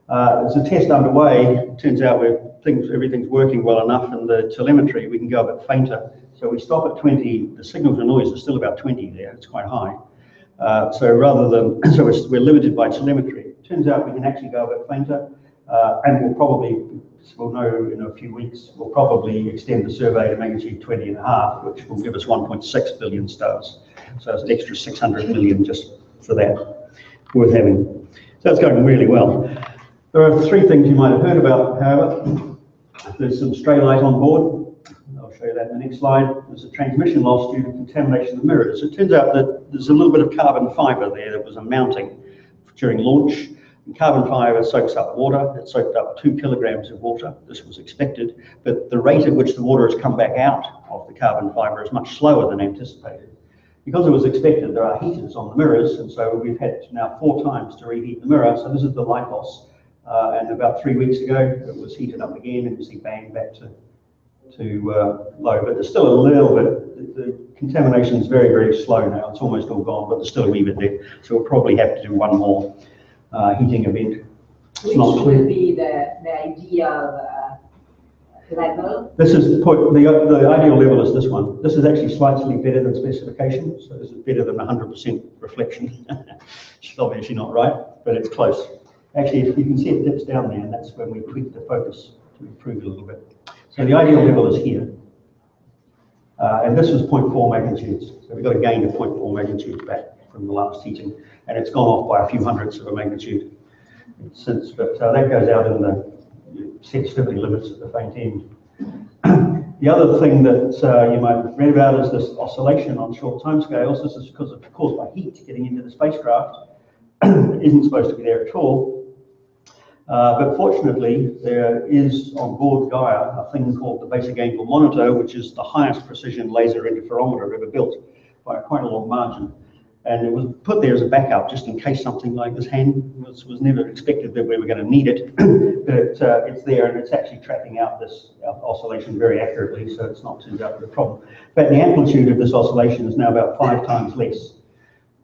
There's a test underway. It turns out everything's working well enough in the telemetry, we can go a bit fainter. So we stop at 20, the signal to noise is still about 20 there, it's quite high. So we're limited by telemetry. It turns out we can actually go a bit fainter, and we'll know in a few weeks, we'll probably extend the survey to magnitude 20.5, which will give us 1.6 billion stars. So it's an extra 600 million just for that, worth having. So it's going really well. There are 3 things you might have heard about, however. There's some stray light on board. I'll show you that in the next slide. There's a transmission loss due to contamination of the mirrors. It turns out that there's a little bit of carbon fiber there that was a mounting during launch. And carbon fiber soaks up water. It soaked up 2 kilograms of water. This was expected, but the rate at which the water has come back out of the carbon fiber is much slower than anticipated. Because it was expected, there are heaters on the mirrors, and so we've had now 4 times to reheat the mirror. So this is the light loss. And about 3 weeks ago, it was heated up again, and you see bang back to low. But there's still a little bit. The contamination is very, very slow now. It's almost all gone, but there's still a wee bit there. So we'll probably have to do one more heating event. Which not clear. would be the ideal level? This is the ideal level is this one. This is actually slightly better than specification, so this is better than 100% reflection. It's obviously not right, but it's close. Actually, if you can see it dips down there, and that's when we tweak the focus to improve a little bit. So the ideal level is here. And this was 0.4 magnitudes. So we've got a gain of 0.4 magnitudes back from the last heating, and it's gone off by a few hundredths of a magnitude since, but that goes out in the sensitivity limits at the faint end. The other thing that you might have read about is this oscillation on short timescales. This is because it's caused by heat getting into the spacecraft. It isn't supposed to be there at all. But fortunately, there is on board Gaia a thing called the basic angle monitor, which is the highest precision laser interferometer ever built by quite a long margin. And it was put there as a backup just in case something like this was never expected that we were going to need it. But it's there, and it's actually tracking out this oscillation very accurately, so it's not too bad of a problem. But the amplitude of this oscillation is now about 5 times less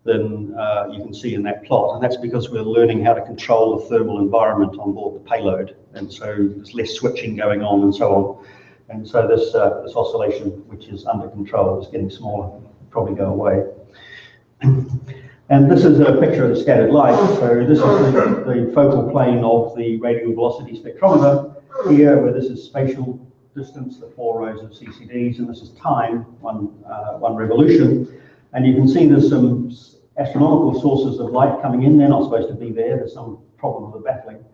than you can see in that plot, and that's because we're learning how to control the thermal environment on board the payload, and so there's less switching going on and so on. And so this oscillation, which is under control, is getting smaller, probably go away. And this is a picture of the scattered light. So this is the focal plane of the radial velocity spectrometer here, where this is spatial distance, the 4 rows of CCDs, and this is time, one revolution. And you can see there's some astronomical sources of light coming in. They're not supposed to be there. There's some problem with the baffling.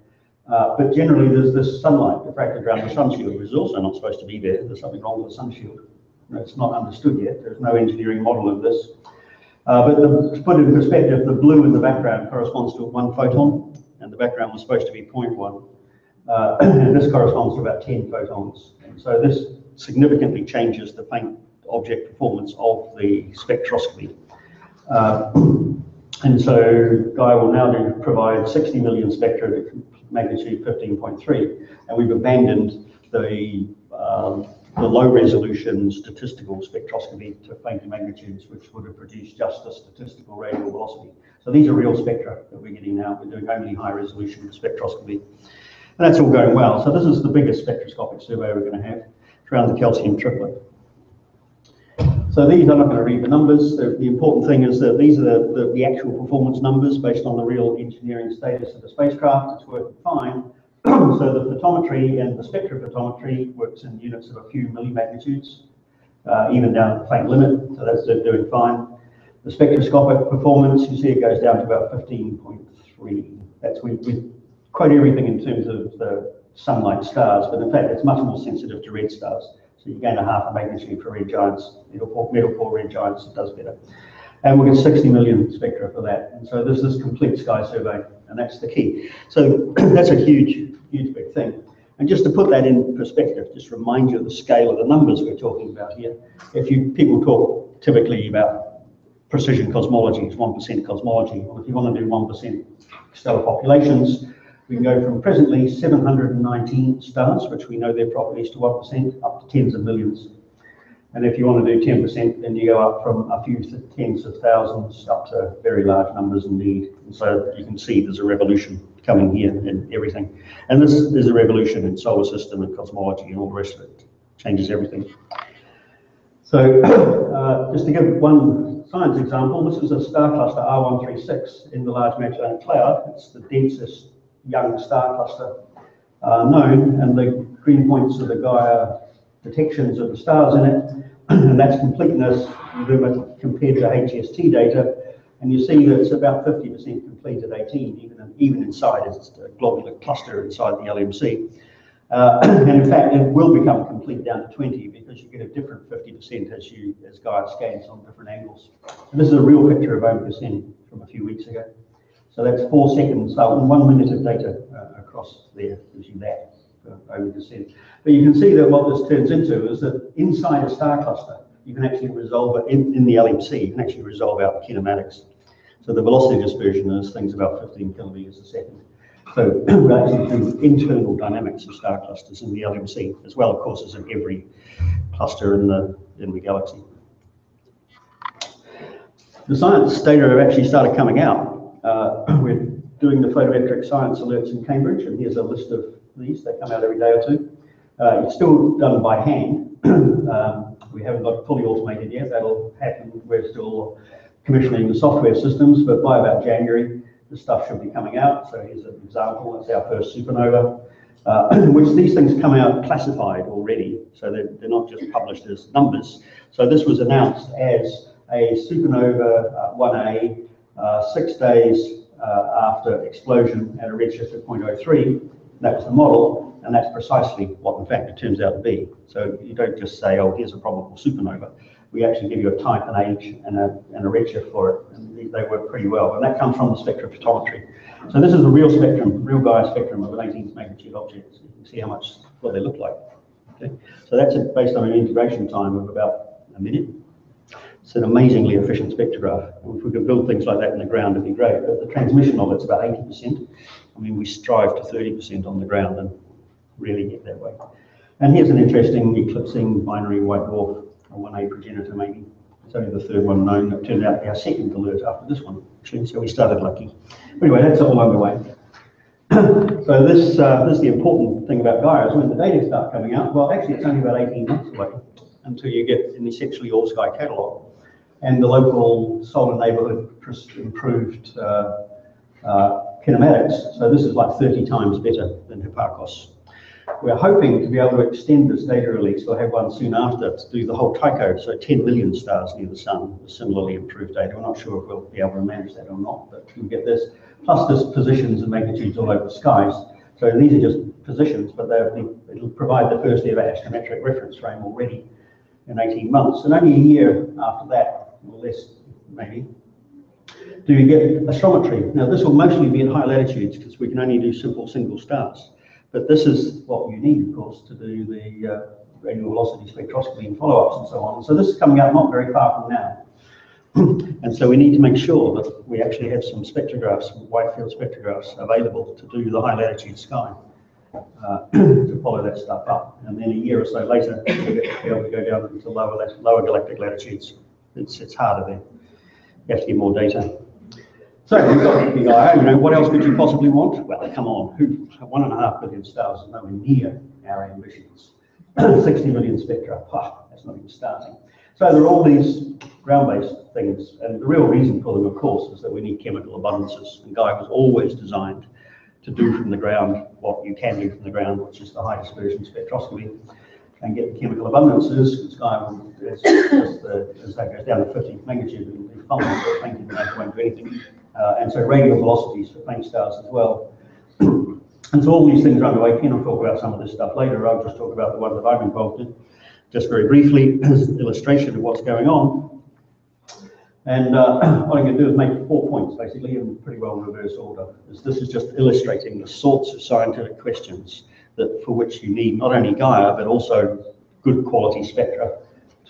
But generally, there's this sunlight diffracted around the sun shield, which is also not supposed to be there. There's something wrong with the sun shield. It's not understood yet. There's no engineering model of this. But to put it in perspective, the blue in the background corresponds to 1 photon, and the background was supposed to be 0.1. And this corresponds to about 10 photons. And so this significantly changes the faint object performance of the spectroscopy. And so Gaia will now provide 60 million spectra at magnitude 15.3, and we've abandoned the low resolution statistical spectroscopy to fainter magnitudes, which would have produced just a statistical radial velocity. So these are real spectra that we're getting now. We're doing only high resolution spectroscopy. And that's all going well. So this is the biggest spectroscopic survey we're going to have. It's around the calcium triplet. So these, I'm not going to read the numbers. The important thing is that these are the actual performance numbers based on the real engineering status of the spacecraft. It's working fine. So the photometry and the spectrophotometry works in units of a few millimagnitudes, even down at the faint limit, so that's doing fine. The spectroscopic performance, you see it goes down to about 15.3. That's we quote everything in terms of the sun-like stars, but in fact it's much more sensitive to red stars. So you gain a half a magnitude for red giants, metal core red giants, it does better. And we'll get 60 million spectra for that. And so this is complete sky survey, and that's the key. So that's a huge big thing. And just to put that in perspective, just remind you of the scale of the numbers we're talking about here. People talk typically about precision cosmology, it's 1% cosmology. Well, if you want to do 1% stellar populations, we can go from presently 719 stars, which we know their properties to 1%, up to tens of millions. And if you want to do 10%, then you go up from a few tens of thousands up to very large numbers indeed. And so you can see there's a revolution coming here in everything. And this is a revolution in solar system and cosmology and all the rest of it. Changes everything. So just to give one science example, this is a star cluster R136 in the Large Magellanic Cloud. It's the densest young star cluster known, and the green points are the Gaia detections of the stars in it, and that's completeness limit compared to HST data, and you see that it's about 50% complete at 18, even inside it's a globular cluster inside the LMC. And in fact, it will become complete down to 20 because you get a different 50% as Gaia scans on different angles. And this is a real picture of Omega Centauri from a few weeks ago. So that's 4 seconds, so 1 minute of data across there gives you that for Omega Centauri. But you can see that what this turns into is that inside a star cluster, you can actually resolve it in the LMC, you can actually resolve out the kinematics. So the velocity dispersion is things about 15 kilometers a second. So we actually do internal dynamics of star clusters in the LMC, as well, of course, as in every cluster in the galaxy. The science data have actually started coming out. We're doing the photometric science alerts in Cambridge, and here's a list of these. They come out every day or two. It's still done by hand. We haven't got it fully automated yet. That'll happen. We're still commissioning the software systems, but by about January, the stuff should be coming out. So here's an example. That's our first supernova, which these things come out classified already. So they're not just published as numbers. So this was announced as a supernova 1A, 6 days after explosion at a redshift of 0.03. That was the model, and that's precisely what in fact it turns out to be. So you don't just say, oh, here's a probable supernova. We actually give you a type, an age, and a redshift for it, and they work pretty well. And that comes from the spectrophotometry. So this is a real spectrum, real Gaia spectrum of an 18th magnitude object. So you can see how much, what they look like. Okay? So that's based on an integration time of about a minute. It's an amazingly efficient spectrograph. If we could build things like that in the ground, it'd be great. But the transmission of it's about 80%. I mean, we strive to 30% on the ground and really get that way. And here's an interesting eclipsing binary white dwarf, a 1A progenitor maybe. It's only the third one known. It turned out to be our second alert after this one, actually, so we started lucky. Anyway, that's all underway. So this is the important thing about Gaia, is when the data start coming out, well, actually it's only about 18 months away until you get an essentially all-sky catalogue. And the local solar neighbourhood improved kinematics, so this is like 30 times better than Hipparcos. We're hoping to be able to extend this data release. We'll have one soon after to do the whole Tycho, so 10 million stars near the sun with similarly improved data. We're not sure if we'll be able to manage that or not, but we'll get this. Plus there's positions and magnitudes all over the skies. So these are just positions, but it'll provide the first ever astrometric reference frame already in 18 months. And only a year after that, or less maybe, do you get astrometry. Now this will mostly be at high latitudes because we can only do simple single stars. But this is what you need, of course, to do the radial velocity spectroscopy and follow-ups and so on. So this is coming out not very far from now. And so we need to make sure that we actually have some spectrographs, wide field spectrographs available to do the high latitude sky, to follow that stuff up. And then a year or so later, we'll be able to go down into lower galactic latitudes. It's harder there. You have to get more data. So we've got the Gaia, you know, what else could you possibly want? Well, come on, 1.5 billion stars is nowhere near our ambitions. 60 million spectra, that's not even starting. So there are all these ground-based things, and the real reason for them, of course, is that we need chemical abundances. And Gaia was always designed to do from the ground what you can do from the ground, which is the high dispersion spectroscopy, and get the chemical abundances. Gaia, as that goes down to 50th magnitude, it'll be fine, but faint enough won't do anything. And so radial velocities for faint stars as well. And so all these things are underway. Ken will talk about some of this stuff later. I'll just talk about the one that I'm involved in, just very briefly, as an illustration of what's going on. And what I'm going to do is make 4 points, basically, in pretty well reverse order. This is just illustrating the sorts of scientific questions for which you need not only Gaia, but also good quality spectra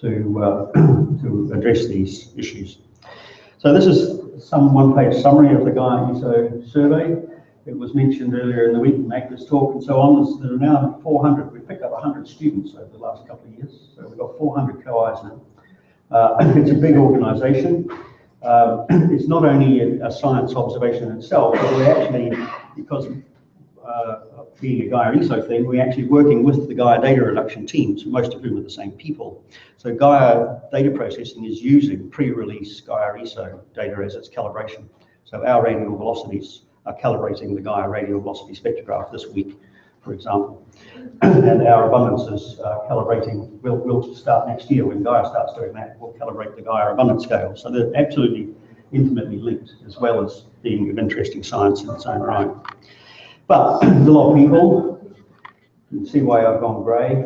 to address these issues. So this is some one-page summary of the Gaia ESO survey. It was mentioned earlier in the week in Magda's talk and so on. There are now 400. We've picked up 100 students over the last couple of years. So we've got 400 co-Is now. It's a big organisation. It's not only a science observation itself, but we're actually, because being a Gaia ESO thing, we're actually working with the Gaia data reduction teams, most of whom are the same people. So Gaia data processing is using pre-release Gaia ESO data as its calibration. So our radial velocities are calibrating the Gaia radial velocity spectrograph this week, for example. And our abundances are calibrating, we'll start next year when Gaia starts doing that, we'll calibrate the Gaia abundance scale. So they're absolutely intimately linked, as well as being of interesting science in its own right. But there's a lot of people. You can see why I've gone grey.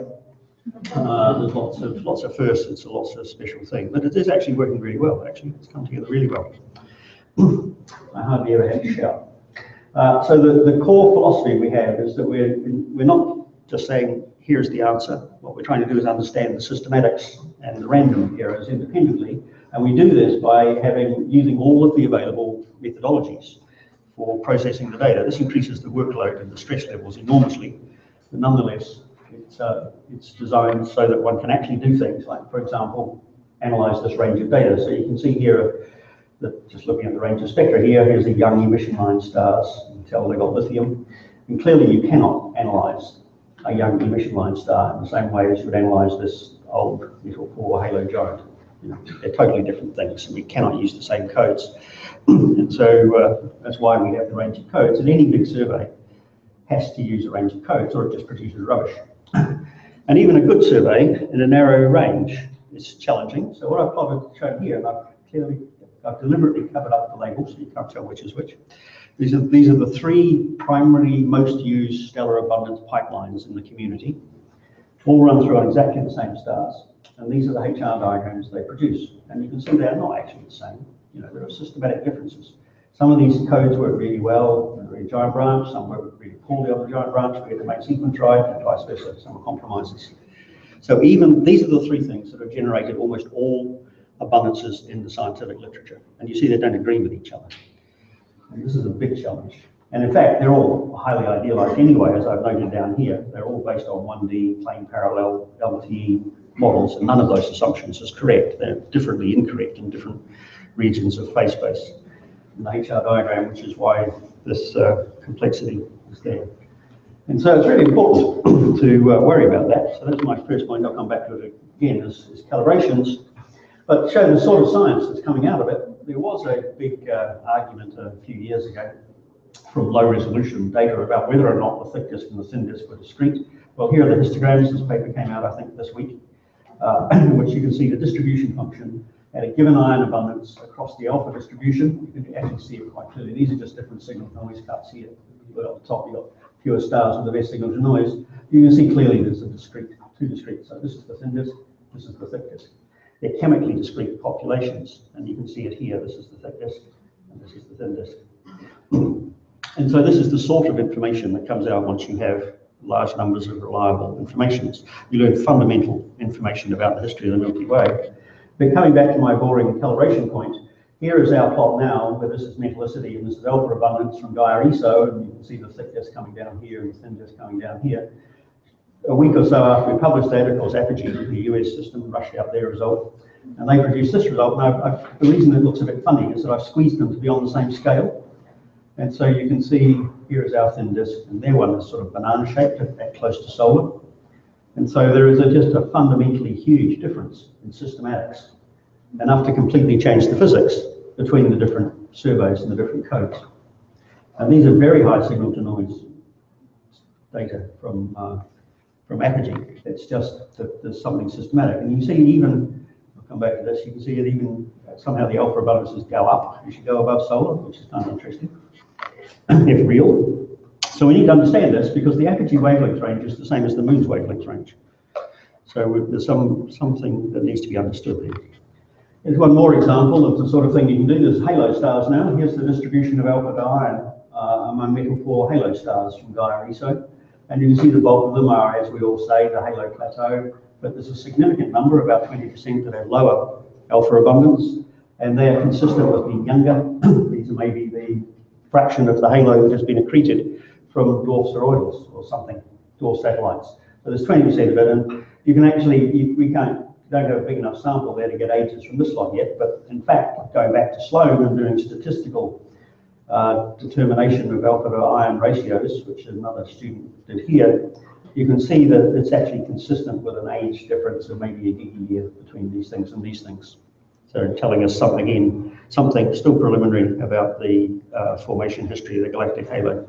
There's lots of firsts, it's lots of special things, but it is actually working really well. Actually, it's come together really well. I hardly ever had to shout. So the core philosophy we have is that we're not just saying here's the answer. What we're trying to do is understand the systematics and the random errors independently, and we do this by using all of the available methodologies for processing the data. This increases the workload and the stress levels enormously, but nonetheless, it's designed so that one can actually do things like, for example, analyze this range of data. So you can see here just looking at the range of spectra here, here's the young emission line stars. You can tell they got lithium. And clearly you cannot analyze a young emission line star in the same way as you would analyze this old metal core halo giant. You know, they're totally different things, and we cannot use the same codes. And so that's why we have the range of codes. And any big survey has to use a range of codes, or it just produces rubbish. And even a good survey in a narrow range is challenging. So what I've plotted shown here, and I've deliberately covered up the labels so you can't tell which is which. These are the three primary most used stellar abundance pipelines in the community, all run through on exactly the same stars. And these are the HR diagrams they produce. And you can see they're not actually the same. You know, there are systematic differences. Some of these codes work really well on the giant branch, some work really poorly on the giant branch. We get the main sequence right, and vice versa, some are compromises. So even these are the three things that have generated almost all abundances in the scientific literature. And you see they don't agree with each other. And this is a big challenge. And in fact, they're all highly idealized anyway, as I've noted down here. They're all based on 1D plane parallel LTE models, and none of those assumptions is correct. They're differently incorrect in different regions of phase space in the HR diagram, which is why this complexity is there. And so it's really important to worry about that. So that's my first point. I'll come back to it again, is calibrations. But to show the sort of science that's coming out of it, there was a big argument a few years ago from low resolution data about whether or not the thick disk and the thin disk were discrete. Well, here are the histograms. This paper came out, I think, this week, in which you can see the distribution function at a given ion abundance across the alpha distribution. You can actually see it quite clearly. These are just different signal to noise cuts here. But at the top, you've got fewer stars with the best signal to noise. You can see clearly there's two discrete. So this is the thin disk, this is the thick disk. They're chemically discrete populations, and you can see it here. This is the thick disk, and this is the thin disk. And so this is the sort of information that comes out once you have large numbers of reliable informations. You learn fundamental information about the history of the Milky Way. But coming back to my boring calibration point, here is our plot now, where this is metallicity and this is alpha abundance from Gaia-ESO, and you can see the thick disk coming down here and the thin disk coming down here. A week or so after we published that, of course, Apogee, the US system, rushed out their result, and they produced this result. Now, the reason it looks a bit funny is that I've squeezed them to be on the same scale. And so you can see here is our thin disk, and their one is sort of banana-shaped at close to solar. And so there is just a fundamentally huge difference in systematics, enough to completely change the physics between the different surveys and the different codes. And these are very high signal-to-noise data from Apogee. It's just that there's something systematic. And you see even, I'll come back to this, you can see it even, somehow the alpha abundances go up as you go above solar, which is kind of interesting, if real. So we need to understand this because the Apogee wavelength range is the same as the moon's wavelength range. So there's something that needs to be understood there. Here's one more example of the sort of thing you can do. There's halo stars now. Here's the distribution of alpha dione among metal core halo stars from Gaia-ESO. And you can see the bulk of them are, as we all say, the halo plateau. But there's a significant number, about 20%, that have lower alpha abundance. And they're consistent with being younger. These are maybe the fraction of the halo that has been accreted from dwarf spheroidals or something, dwarf satellites. So there's 20% of it, and you can actually, we don't have a big enough sample there to get ages from this lot yet, but in fact, going back to Sloan and doing statistical determination of alpha to ion ratios, which another student did here, you can see that it's actually consistent with an age difference of maybe a gig a year between these things and these things. So telling us something, again, something still preliminary about the formation history of the galactic halo.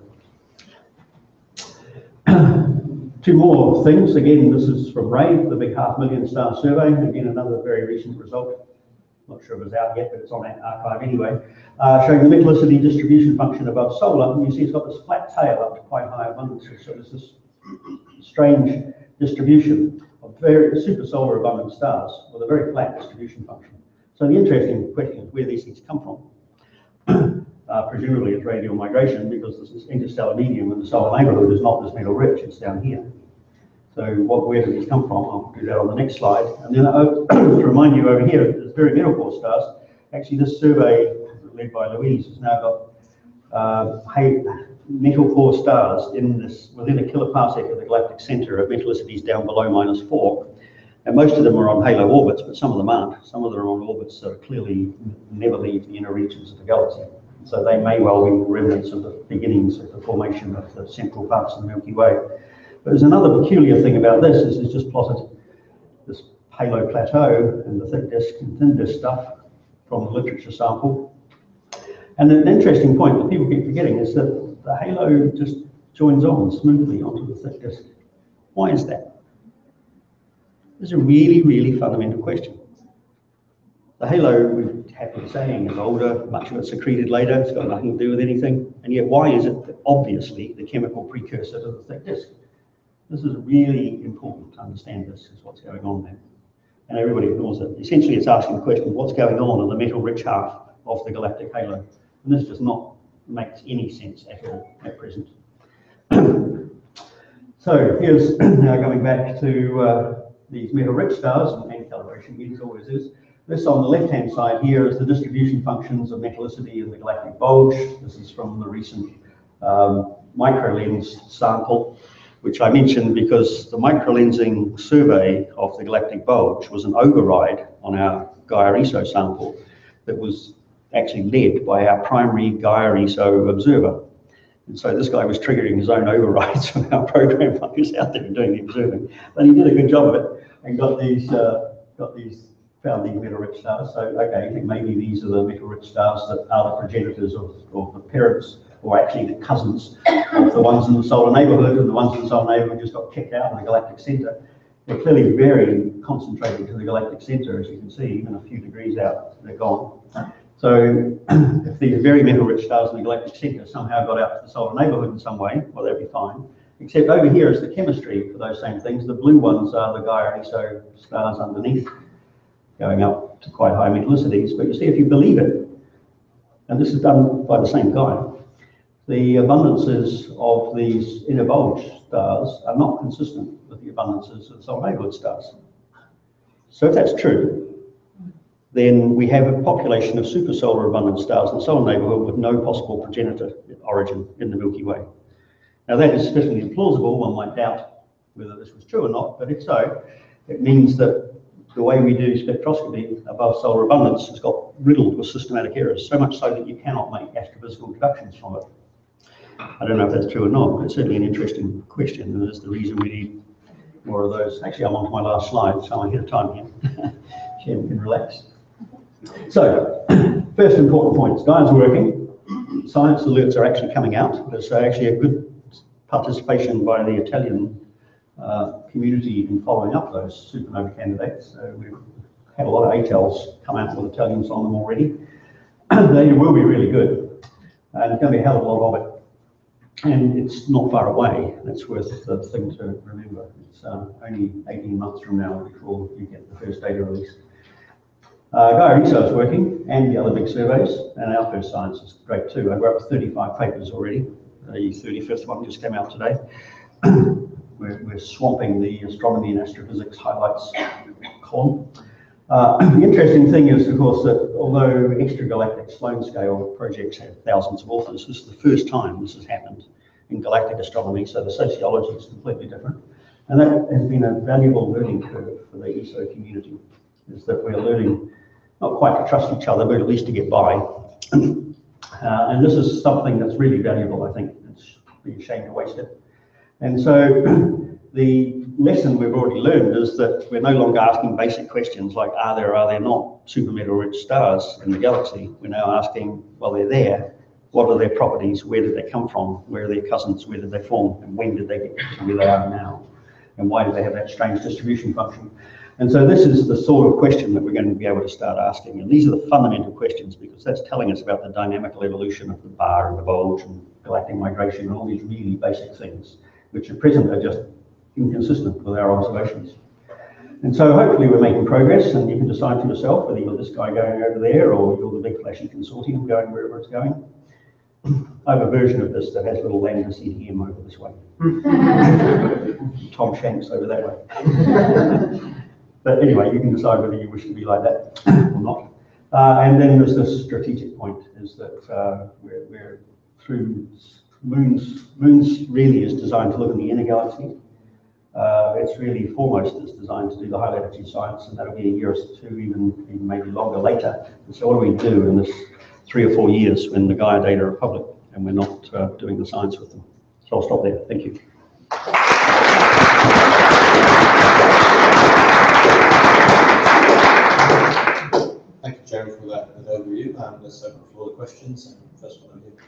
Two more things. Again, this is from RAVE, the big 500,000 star survey. Again, another very recent result. Not sure if it's out yet, but it's on that archive anyway. Showing the metallicity distribution function above solar. And you see it's got this flat tail up to quite high abundances. So there's this strange distribution of very super solar abundant stars with a very flat distribution function. So the interesting question is where these things come from. Presumably it's radial migration because this is interstellar medium and the solar neighborhood is not this metal rich, it's down here. So where do these come from? I'll do that on the next slide. And then to remind you over here, there's very metal core stars. Actually, this survey led by Louise has now got metal core stars in this, within a kiloparsec of the galactic center of metallicities down below -4. And most of them are on halo orbits, but some of them aren't. Some of them are on orbits that clearly never leave the inner regions of the galaxy. So they may well be remnants of the beginnings of the formation of the central parts of the Milky Way. But there's another peculiar thing about this, is it's just plotted this halo plateau and the thick disk and thin disk stuff from the literature sample. And an interesting point that people keep forgetting is that the halo just joins on smoothly onto the thick disk. Why is that? This is a really, really fundamental question. The halo, we're happy saying, is older, much of it's secreted later, it's got nothing to do with anything, and yet why is it obviously the chemical precursor to the thick disk? This is really important to understand. This is what's going on there. And everybody ignores it. Essentially, it's asking the question, what's going on in the metal-rich half of the galactic halo? And this does not make any sense at all at present. So here's now going back to these metal-rich stars, and calibration here, as always is. This on the left-hand side here is the distribution functions of metallicity in the galactic bulge. This is from the recent microlens sample, which I mentioned because the microlensing survey of the galactic bulge was an override on our Gaia-ESO sample that was actually led by our primary Gaia-ESO observer. And so this guy was triggering his own overrides from our program while he was out there doing the observing. But he did a good job of it and found these metal-rich stars. So, okay, I think maybe these are the metal-rich stars that are the progenitors of the parents, or actually the cousins of the ones in the solar neighborhood, and the ones in the solar neighborhood just got kicked out in the galactic center. They're clearly very concentrated to the galactic center, as you can see, even a few degrees out, they're gone. So if these very metal-rich stars in the galactic center somehow got out to the solar neighborhood in some way, well, they'd be fine. Except over here is the chemistry for those same things. The blue ones are the Gaia-ESO stars underneath, going up to quite high metallicities. But you see, if you believe it, and this is done by the same guy, the abundances of these inner bulge stars are not consistent with the abundances of solar neighborhood stars. So if that's true, then we have a population of supersolar abundant stars in the solar neighborhood with no possible progenitor origin in the Milky Way. Now that is sufficiently implausible. One might doubt whether this was true or not, but if so, it means that the way we do spectroscopy above solar abundance has got riddled with systematic errors, so much so that you cannot make astrophysical deductions from it. I don't know if that's true or not, but it's certainly an interesting question, and that's the reason we need more of those. Actually, I'm on to my last slide, so I'm ahead of time here. Chairman can relax. So, first important point, Gaia's working. Science alerts are actually coming out. There's actually a good participation by the Italian community in following up those supernova candidates. We've had a lot of ATELs come out with Italians on them already. They will be really good, and there's going to be a hell of a lot of it. And it's not far away. That's worth the thing to remember. It's only 18 months from now before you get the first data release. Gaia-ESO is working, and the other big surveys, and our first science is great too. We're up to 35 papers already. The 35th one just came out today. We're swamping the astronomy and astrophysics highlights column. The interesting thing is, of course, that although extragalactic Sloan scale projects have thousands of authors, this is the first time this has happened in galactic astronomy, so the sociology is completely different. And that has been a valuable learning curve for the ESO community, is that we're learning not quite to trust each other, but at least to get by. And this is something that's really valuable, I think. It's be a shame to waste it. And so the lesson we've already learned is that we're no longer asking basic questions like, are there or are there not super metal-rich stars in the galaxy? We're now asking, well, they're there. What are their properties? Where did they come from? Where are their cousins? Where did they form? And when did they get to where they are now? And why do they have that strange distribution function? And so this is the sort of question that we're going to be able to start asking. And these are the fundamental questions, because that's telling us about the dynamical evolution of the bar and the bulge and galactic migration and all these really basic things, which at present are just inconsistent with our observations. And so hopefully we're making progress, and you can decide for yourself whether you're this guy going over there or you're the big flashy consortium going wherever it's going. I have a version of this that has little lambda CDM over this way. Tom Shanks over that way. But anyway, you can decide whether you wish to be like that or not. And then there's this strategic point, is that we're through Moons really is designed to look in the inner galaxy. It's really foremost is designed to do the high latitude science, and that'll be a year or two, even maybe longer later. And so what do we do in this 3 or 4 years when the Gaia data are public and we're not doing the science with them? So I'll stop there. Thank you. Thank you, Jerry, for that overview. Let's open the floor to questions. And first one over here.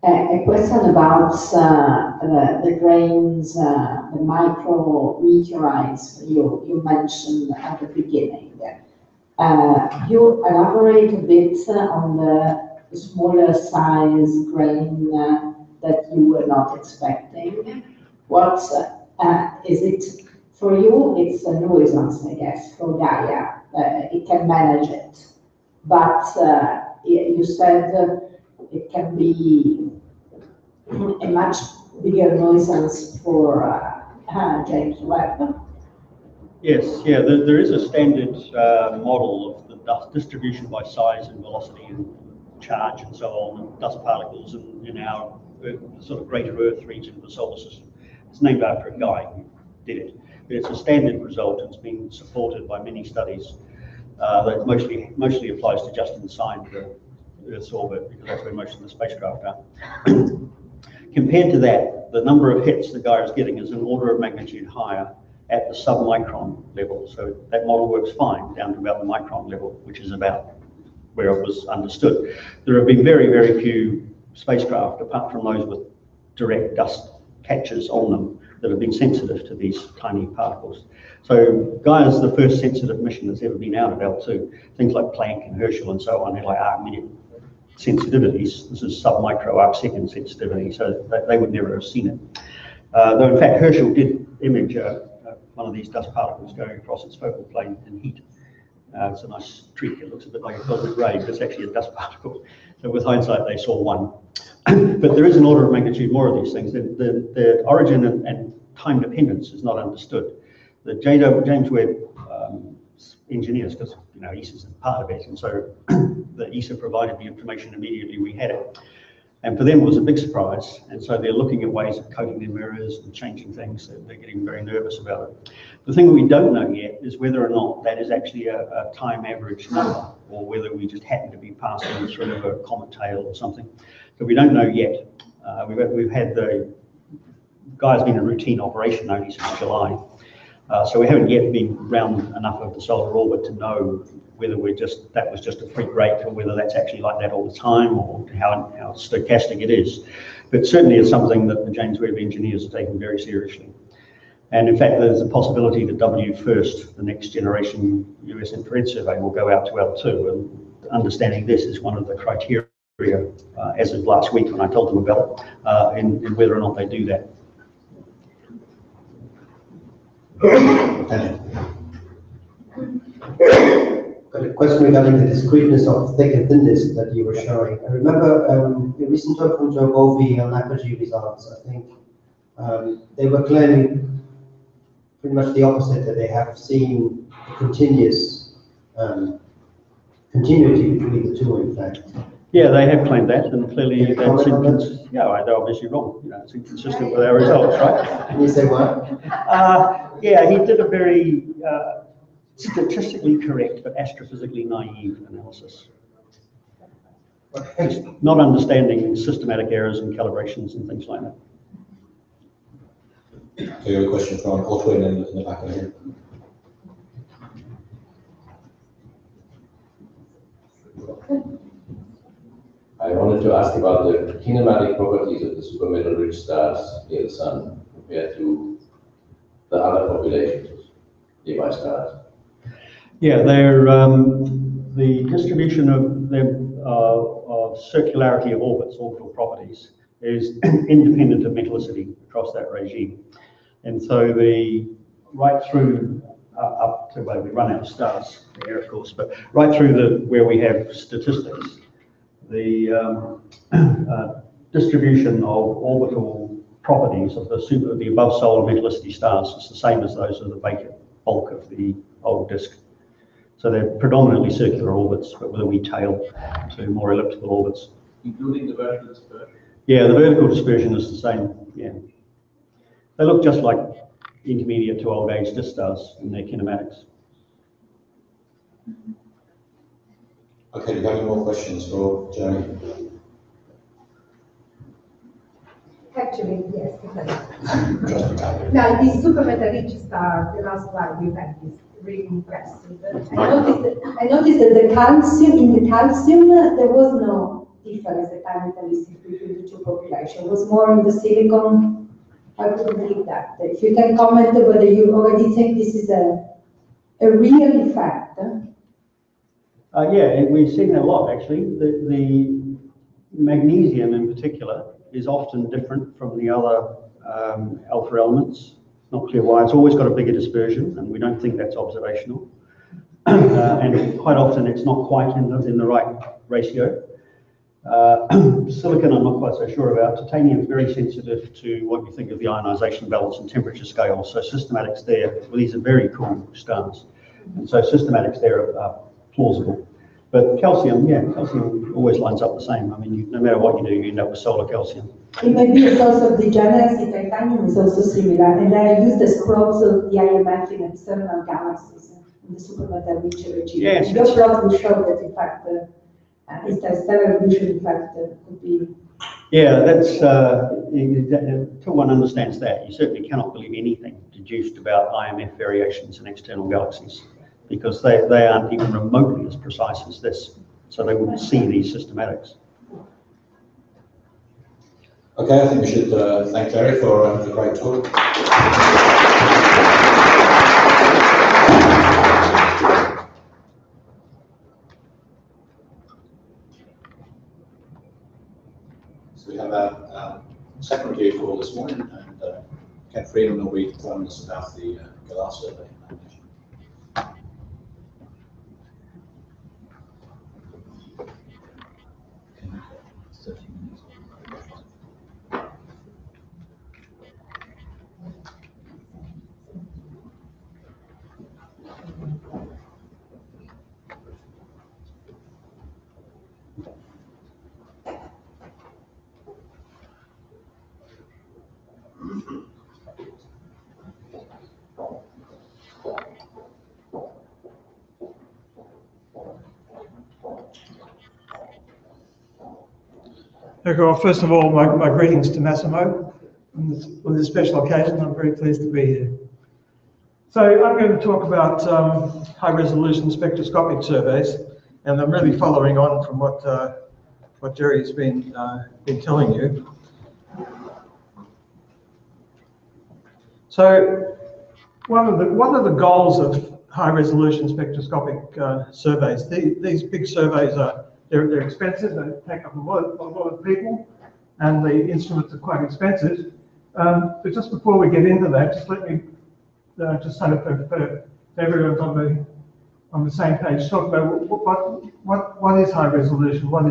A question about the grains, the micro meteorites you mentioned at the beginning. You elaborate a bit on the smaller size grain that you were not expecting. What is it for you? It's a nuisance, I guess, for Gaia. It can manage it, but you said it can be a much bigger nuisance for James Webb. Yes, yeah, there is a standard model of the dust distribution by size and velocity and charge and so on, and dust particles in our sort of greater Earth region of the solar system. It's named after a guy who did it, but it's a standard result. It's been supported by many studies that mostly applies to just inside the Earth's orbit, because that's where most of the spacecraft are. Compared to that, the number of hits the Gaia is getting is an order of magnitude higher at the submicron level. So that model works fine down to about the micron level, which is about where it was understood. There have been very, very few spacecraft, apart from those with direct dust catchers on them, that have been sensitive to these tiny particles. So Gaia is the first sensitive mission that's ever been out at L2. Things like Planck and Herschel and so on, they're like arc-minute sensitivities. This is sub-micro arc-second sensitivity, so they would never have seen it. Though in fact Herschel did image one of these dust particles going across its focal plane in heat. It's a nice trick. It looks a bit like a cosmic ray, but it's actually a dust particle. So with hindsight, they saw one. But there is an order of magnitude more of these things. The origin and time dependence is not understood. The James Webb engineers, because ESA's part of it, and so the ESA provided the information immediately we had it. And for them it was a big surprise, and so they're looking at ways of coating their mirrors and changing things. They're getting very nervous about it. The thing we don't know yet is whether or not that is actually a time average number, or whether we just happen to be passing through a comet tail or something. So we don't know yet. We've had the Gaia's been in routine operation only since July. So we haven't yet been round enough of the solar orbit to know whether that was just a freak rate, or whether that's actually like that all the time, or how stochastic it is. But certainly it's something that the James Webb engineers are taking very seriously. And in fact, there's a possibility that W1, the next generation US infrared survey, will go out to L2. And understanding this is one of the criteria, as of last week when I told them about it, in whether or not they do that. Got a question regarding the discreteness of thick and thin disk that you were showing. I remember a recent talk from Joe Bovey on apogee results. I think they were claiming pretty much the opposite, that they have seen a continuous continuity between the two, in fact. Yeah, they have claimed that, and clearly that's inconsistent. Yeah, they're obviously wrong. It's inconsistent with our results, right? Can you say what? Yeah, he did a very statistically correct but astrophysically naive analysis. Just not understanding systematic errors and calibrations and things like that. So you have a question from Otwin in the back of here. I wanted to ask about the kinematic properties of the supermetal-rich stars near the Sun compared to the other populations of nearby stars. Yeah, they're the distribution of their circularity of orbits, orbital properties, is independent of metallicity across that regime. And so right through up to where we run out of stars here, of course, but right through where we have statistics, the distribution of orbital properties of the above solar metallicity stars is the same as those of the bulk of the old disk. So they're predominantly circular orbits, but with a wee tail to more elliptical orbits. Including the vertical dispersion? Yeah, the vertical dispersion is the same, yeah. They look just like intermediate to old age disk stars in their kinematics. Okay, do you have any more questions for Jerry? Actually, yes. Just a couple. Now, this supermetallic star, the last slide you had, is really impressive. I noticed that the calcium, in the calcium, there was no difference, the time metallicity between the two populations. It was more in the silicon. I couldn't believe that. If you can comment whether you already think this is a real effect. Yeah, we've seen that a lot actually. The magnesium in particular is often different from the other alpha elements. Not clear why. It's always got a bigger dispersion, and we don't think that's observational. And quite often it's not quite in the right ratio. Silicon, I'm not quite so sure about. Titanium is very sensitive to what you think of the ionization balance and temperature scale. So systematics there, well, these are very cool stars. And so systematics there are plausible. But calcium, yeah, calcium always lines up the same. I mean, no matter what you do, you end up with solar calcium. It may be a source of degeneracy. Titanium is also similar, and they are used as probes of the IMF in external galaxies in the supermetallic regime. Yes, Your plot will show that, in fact, interstellar evolution, in fact, could be. Yeah, that's until one understands that, you certainly cannot believe anything deduced about IMF variations in external galaxies, because they aren't even remotely as precise as this, so they wouldn't see these systematics. Okay, I think we should thank Jerry for a great talk. So we have our second review for this morning, and Ken Freeman will be telling us about the glass survey. Okay, well, first of all, my greetings to Massimo on this special occasion. I'm very pleased to be here. So I'm going to talk about high-resolution spectroscopic surveys, and I'm really following on from what Jerry's been telling you. So one of the goals of high-resolution spectroscopic surveys, these big surveys they're expensive, they take up a lot of people, and the instruments are quite expensive. But just before we get into that, just let me just sort of for everyone's on the same page, talk about what is high resolution, what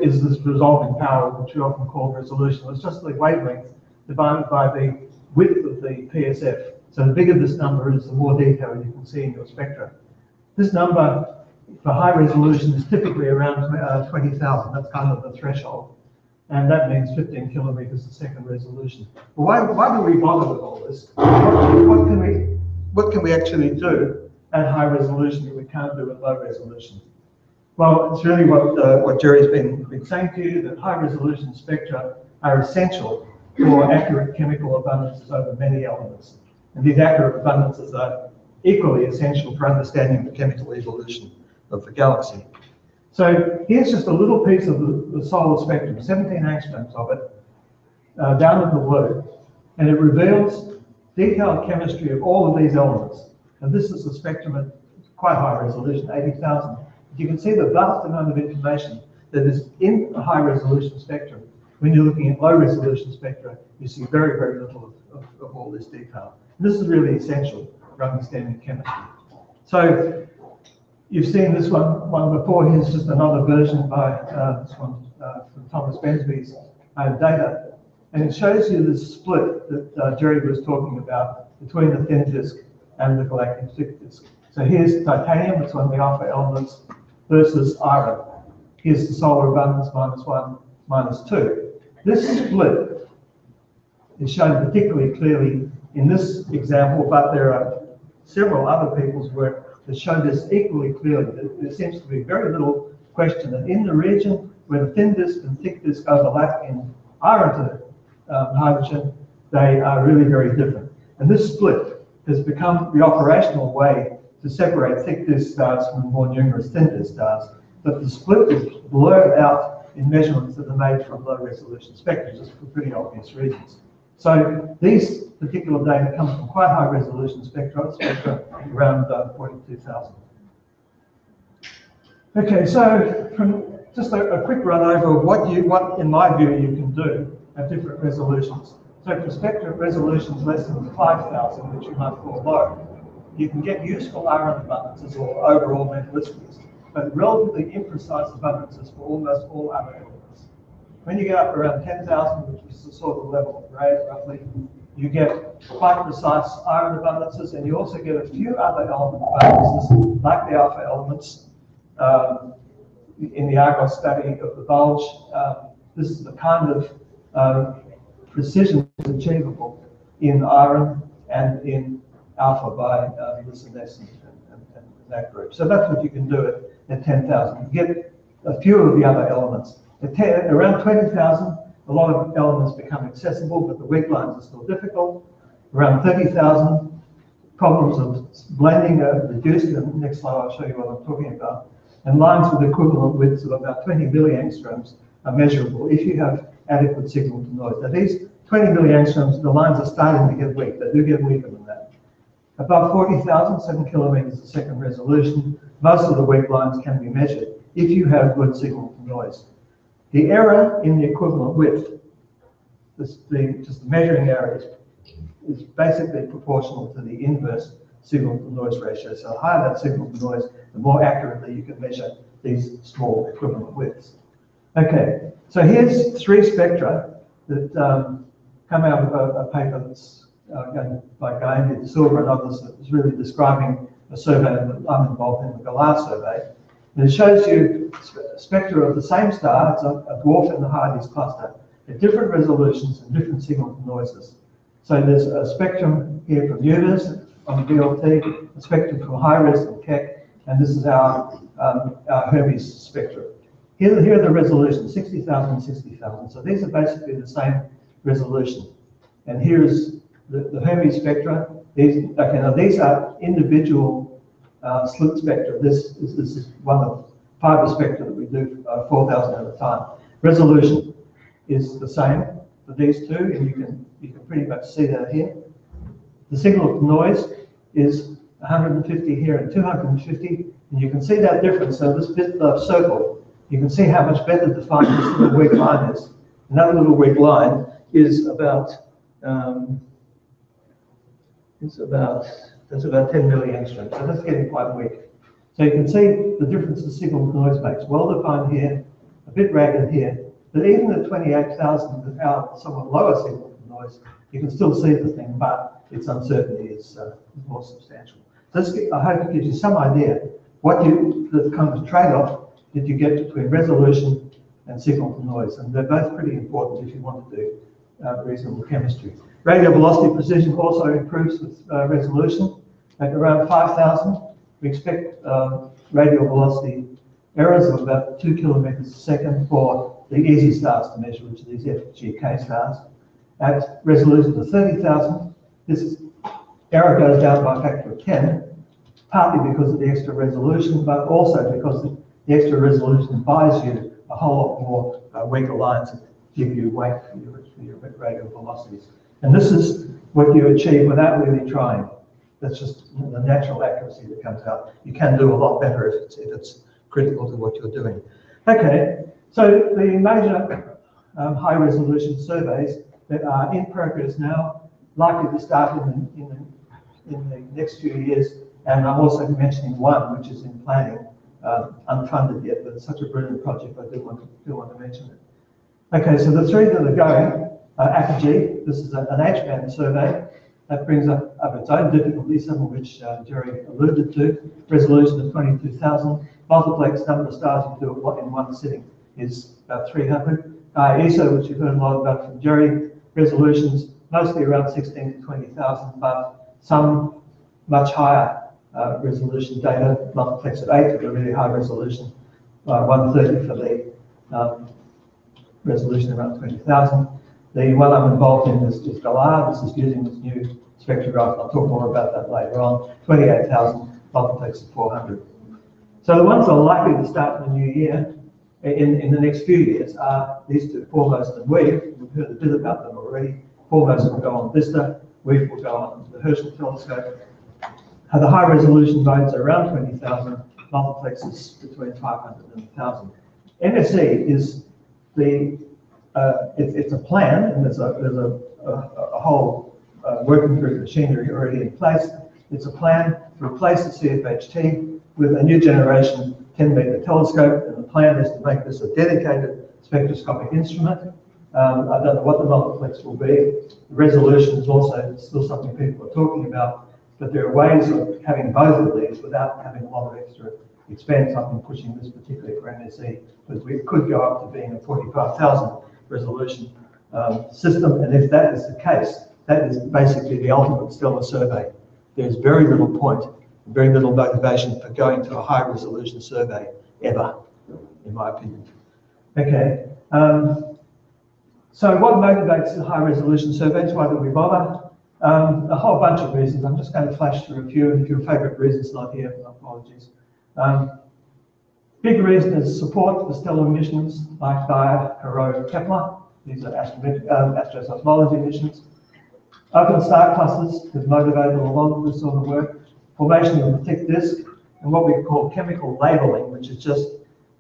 is this resolving power, which we often call resolution. It's just the wavelength divided by the width of the PSF. So the bigger this number is, the more detail you can see in your spectra. This number for high resolution is typically around 20,000. That's kind of the threshold. And that means 15 kilometers a second resolution. Well, why do we bother with all this? What can we actually do at high resolution that we can't do at low resolution? Well, it's really what Jerry's been saying to you, that high resolution spectra are essential for accurate chemical abundances over many elements. And these accurate abundances are equally essential for understanding the chemical evolution of the galaxy. So here's just a little piece of the solar spectrum, 17 angstroms of it, down at the blue, and it reveals detailed chemistry of all of these elements. And this is a spectrum at quite high resolution, 80,000. You can see the vast amount of information that is in a high resolution spectrum. When you're looking at low resolution spectra, you see very, very little of all this detail. And this is really essential for understanding chemistry. So you've seen this one before. Here's just another version by this one from Thomas Bensby's data. And it shows you the split that Jerry was talking about between the thin disk and the galactic thick disk. So here's titanium, it's one of the alpha elements, versus iron. Here's the solar abundance, -1, -2. This split is shown particularly clearly in this example, but there are several other people's work that show this equally clearly. There seems to be very little question that in the region where the thin disk and thick disk overlap in iron to hydrogen, they are really very different. And this split has become the operational way to separate thick disk stars from more numerous thin disk stars. But the split is blurred out in measurements that are made from low resolution spectra, just for pretty obvious reasons. So these particular data come from quite high resolution spectra around 42,000. Okay, so from just a quick run over of what in my view you can do at different resolutions. So for spectra resolutions less than 5,000, which you might call low, you can get useful iron abundances or overall metallicities, but relatively imprecise abundances for almost all other elements. When you get up around 10,000, which is the sort of level of grade roughly, you get quite precise iron abundances, and you also get a few other element abundances, like the alpha elements. In the Argos study of the bulge, this is the kind of precision that's achievable in iron and in alpha by lucinescence and that group. So that's what you can do at 10,000. You get a few of the other elements. At around 20,000, a lot of elements become accessible, but the weak lines are still difficult. Around 30,000, problems of blending are reduced. In the next slide, I'll show you what I'm talking about. And lines with equivalent widths of about 20 milliangstroms are measurable if you have adequate signal to noise. Now these 20 milliangstroms, the lines are starting to get weak. They do get weaker than that. Above 40,000, 7 kilometers a second resolution, most of the weak lines can be measured if you have good signal to noise. The error in the equivalent width, just the measuring error, is basically proportional to the inverse signal to noise ratio. So the higher that signal to noise, the more accurately you can measure these small equivalent widths. Okay, so here's three spectra that come out of a paper that's by Guy de Silva and others that is really describing a survey that I'm involved in, the Galar survey. And it shows you spectra of the same star, it's a dwarf in the Hardy's cluster, at different resolutions and different signal to noises. So there's a spectrum here from UNIS on VLT, a spectrum from high-res and Keck, and this is our Hermes spectra. Here are the resolutions, 60,000 and 60,000. So these are basically the same resolution. And here's the Hermes spectra. These are individual slit spectra. This is one of fiber spectra that we do 4,000 at a time. Resolution is the same for these two, and you can pretty much see that here. The signal to noise is 150 here and 250, and you can see that difference. So this bit of circle, you can see how much better defined this little weak line is. And that little weak line is about 10 milliangstroms. So that's getting quite weak. So you can see the difference the signal to noise makes. Well defined here, a bit ragged here. But even at 28,000 without somewhat lower signal to noise, you can still see the thing, but its uncertainty is more substantial. So I hope it gives you some idea the kind of trade-off that you get between resolution and signal to noise. And they're both pretty important if you want to do reasonable chemistry. Radial velocity precision also improves with resolution. At around 5,000, we expect radial velocity errors of about 2 kilometers a second for the easy stars to measure, which are these FGK stars. At resolution of 30,000, this error goes down by a factor of 10, partly because of the extra resolution, but also because the extra resolution buys you a whole lot more weaker lines that give you weight for your radial velocities. And this is what you achieve without really trying. That's just the natural accuracy that comes out. You can do a lot better if it's critical to what you're doing. Okay, so the major high-resolution surveys that are in progress now, likely to start in the next few years, and I'm also mentioning one which is in planning, unfunded yet, but it's such a brilliant project, I do want to mention it. Okay, so the three that are going, Apogee, this is an H-band survey that brings up its own difficulties, some of which Jerry alluded to. Resolution of 22,000, multiplex number of stars you do in one sitting is about 300. ESA, which you've heard a lot about from Jerry, resolutions mostly around 16 to 20,000, but some much higher resolution data, multiplex of 8 for the really high resolution, 130 for the resolution around 20,000. The one I'm involved in is Galar. This is using this new spectrograph. I'll talk more about that later on. 28,000 multiplex of 400. So the ones that are likely to start in the new year, in the next few years, are these two, Foremost and Weave. We've heard a bit about them already. Foremost will go on Vista, Weave will go on the Herschel telescope. The high resolution modes are around 20,000, multiplexes between 500 and 1,000. MSE is the it's a plan, and there's a whole working group machinery already in place. It's a plan to replace the CFHT with a new generation 10-meter telescope, and the plan is to make this a dedicated spectroscopic instrument. I don't know what the multiplex will be. The resolution is also still something people are talking about, but there are ways of having both of these without having a lot of extra expense. I've been pushing this particularly for MSE, but we could go up to being a 45,000 resolution system, and if that is the case, that is basically the ultimate stellar survey. There's very little point, very little motivation for going to a high resolution survey ever, in my opinion. Okay, so what motivates the high resolution surveys? Why do we bother? A whole bunch of reasons. I'm just going to flash through a few, and if your favourite reason's not here, apologies. Big reason is support for stellar missions like Gaia, Corot, Kepler. These are astroseismology missions. Open star clusters have motivated a lot of this sort of work. Formation of a thick disk, and what we call chemical labeling, which is just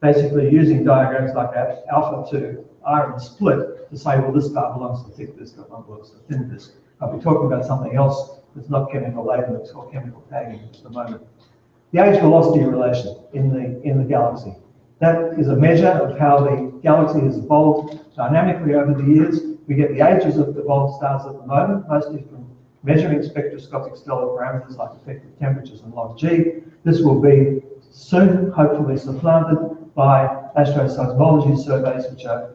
basically using diagrams like that, alpha to iron split, to say, well, this star belongs to thick disk, that one belongs to thin disk. I'll be talking about something else that's not chemical labeling, it's called chemical tagging at the moment. The age-velocity relation in the galaxy. That is a measure of how the galaxy has evolved dynamically over the years. We get the ages of evolved stars at the moment, mostly from measuring spectroscopic stellar parameters like effective temperatures and log G. This will be soon, hopefully, supplanted by astroseismology surveys, which are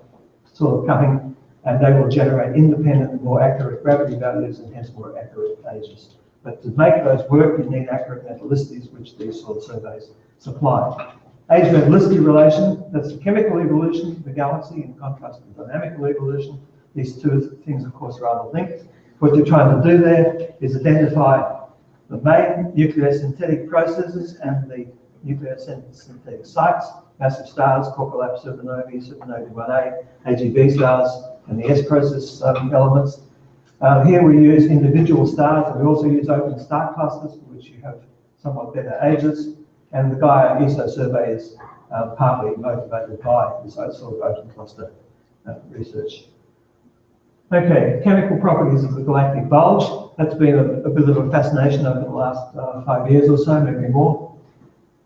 sort of coming, and they will generate independent, more accurate gravity values and hence more accurate ages. But to make those work, you need accurate metallicities, which these sort of surveys supply. Age-metallicity relation, that's the chemical evolution of the galaxy in contrast to dynamical evolution. These two things, of course, are rather linked. What you're trying to do there is identify the main nucleosynthetic processes and the nucleosynthetic sites, massive stars, Corpulap supernovae, supernovae 1A, AGB stars, and the S process elements. Here we use individual stars, and we also use open star clusters, for which you have somewhat better ages. And the Gaia ESO survey is partly motivated by this sort of open cluster research. Okay, chemical properties of the galactic bulge. That's been a bit of a fascination over the last 5 years or so, maybe more.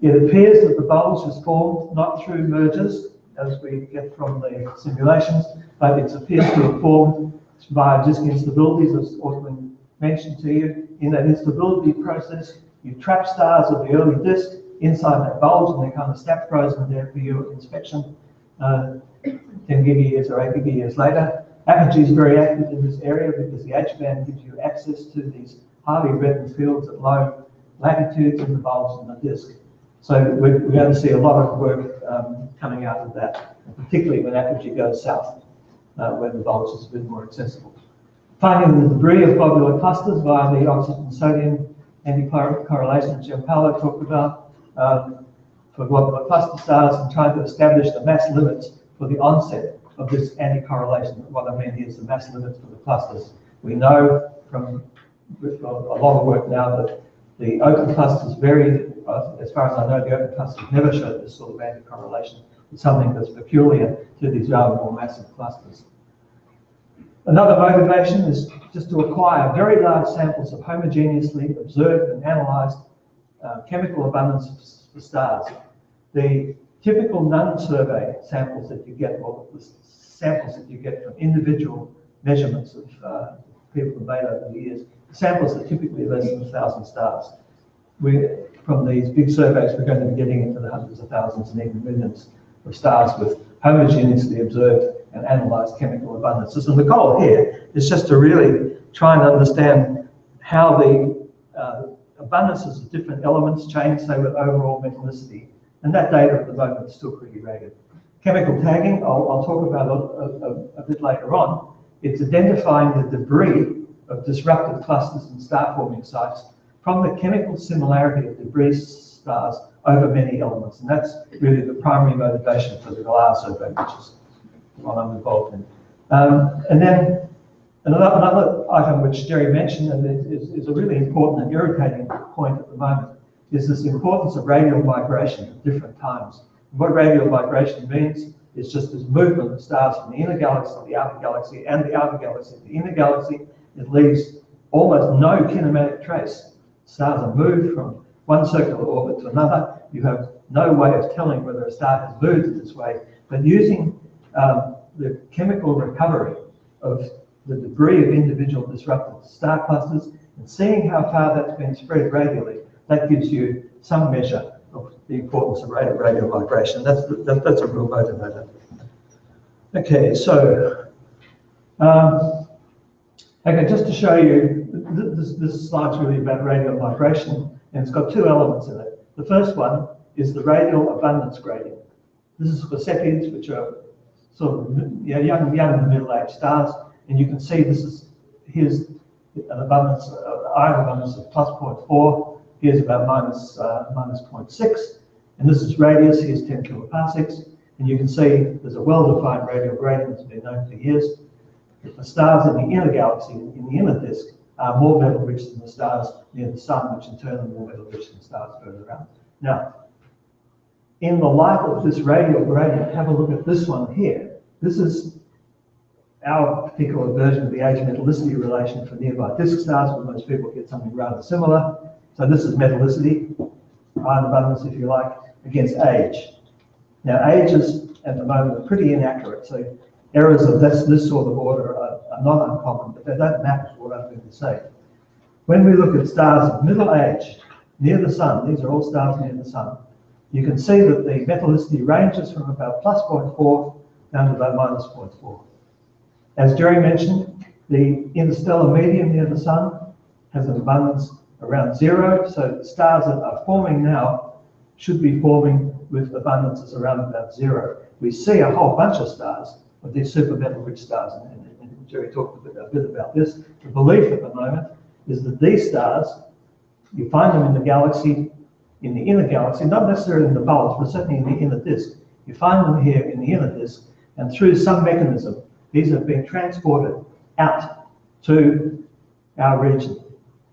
It appears that the bulge is formed not through mergers, as we get from the simulations, but it appears to have formed via disk instabilities, as Ortwin mentioned to you. In that instability process, you trap stars of the early disk inside that bulge, and they're kind of snap frozen there for your inspection 10 gigayears or 8 gigayears later. Apogee is very active in this area because the H-band gives you access to these highly reddened fields at low latitudes in the bulge and the disk. So we're going to see a lot of work coming out of that, particularly when apogee goes south, when the bulge is a bit more accessible. Finding the debris of globular clusters via the oxygen-sodium anti-correlation that Gianpaolo talked about for globular cluster stars, and trying to establish the mass limits for the onset of this anti-correlation. What I mean here is the mass limits for the clusters. We know from a lot of work now that the open clusters vary. As far as I know, the open clusters never show this sort of anti-correlation. It's something that's peculiar to these rather more massive clusters. Another motivation is just to acquire very large samples of homogeneously observed and analysed chemical abundance for stars. The typical non-survey samples that you get, or the samples that you get from individual measurements of people have made over the years, the samples are typically less than 1,000 stars. From these big surveys, we're going to be getting into the hundreds of thousands and even millions of stars with homogeneously observed and analyze chemical abundances. And the goal here is just to really try and understand how the abundances of different elements change, say, with overall metallicity. And that data at the moment is still pretty ragged. Chemical tagging, I'll talk about a bit later on. It's identifying the debris of disrupted clusters and star-forming sites from the chemical similarity of debris stars over many elements. And that's really the primary motivation for the GLAR survey, which is what I'm involved in. And then another item which Jerry mentioned, and is a really important and irritating point at the moment, is this importance of radial migration at different times. What radial migration means is just this movement of stars from the inner galaxy to the outer galaxy, and the outer galaxy to the inner galaxy. It leaves almost no kinematic trace. Stars are moved from one circular orbit to another. You have no way of telling whether a star has moved in this way, but using the chemical recovery of the debris of individual disrupted star clusters and seeing how far that's been spread radially, that gives you some measure of the importance of radial migration. That's a real motivator. Okay, so okay, just to show you, this slide's really about radial migration, and it's got two elements in it. The first one is the radial abundance gradient. This is for Cepheids, which are sort of young to middle-aged stars, and you can see here's an abundance, iron abundance of plus 0.4. Here's about minus 0.6, and this is radius. Here's 10 kiloparsecs, and you can see there's a well-defined radial gradient that's been known for years. The stars in the inner galaxy, in the inner disk, are more metal-rich than the stars near the sun, which in turn are more metal-rich than stars further out. Now, in the light of this radial gradient, have a look at this one here. This is our particular version of the age-metallicity relation for nearby disk stars, where most people get something rather similar. So this is metallicity, iron abundance, if you like, against age. Now, ages at the moment are pretty inaccurate, so errors of this sort of order are not uncommon, but they don't map to what I'm going to say. When we look at stars of middle age near the sun, these are all stars near the sun, you can see that the metallicity ranges from about plus 0.4 down to about minus 0.4. As Jerry mentioned, the interstellar medium near the sun has an abundance around 0, so the stars that are forming now should be forming with abundances around about 0. We see a whole bunch of stars, of these super metal-rich stars, and Jerry talked a bit about this. The belief at the moment is that these stars, you find them in the galaxy, in the inner galaxy, not necessarily in the bulge, but certainly in the inner disk. You find them here in the inner disk, and through some mechanism, these have been transported out to our region.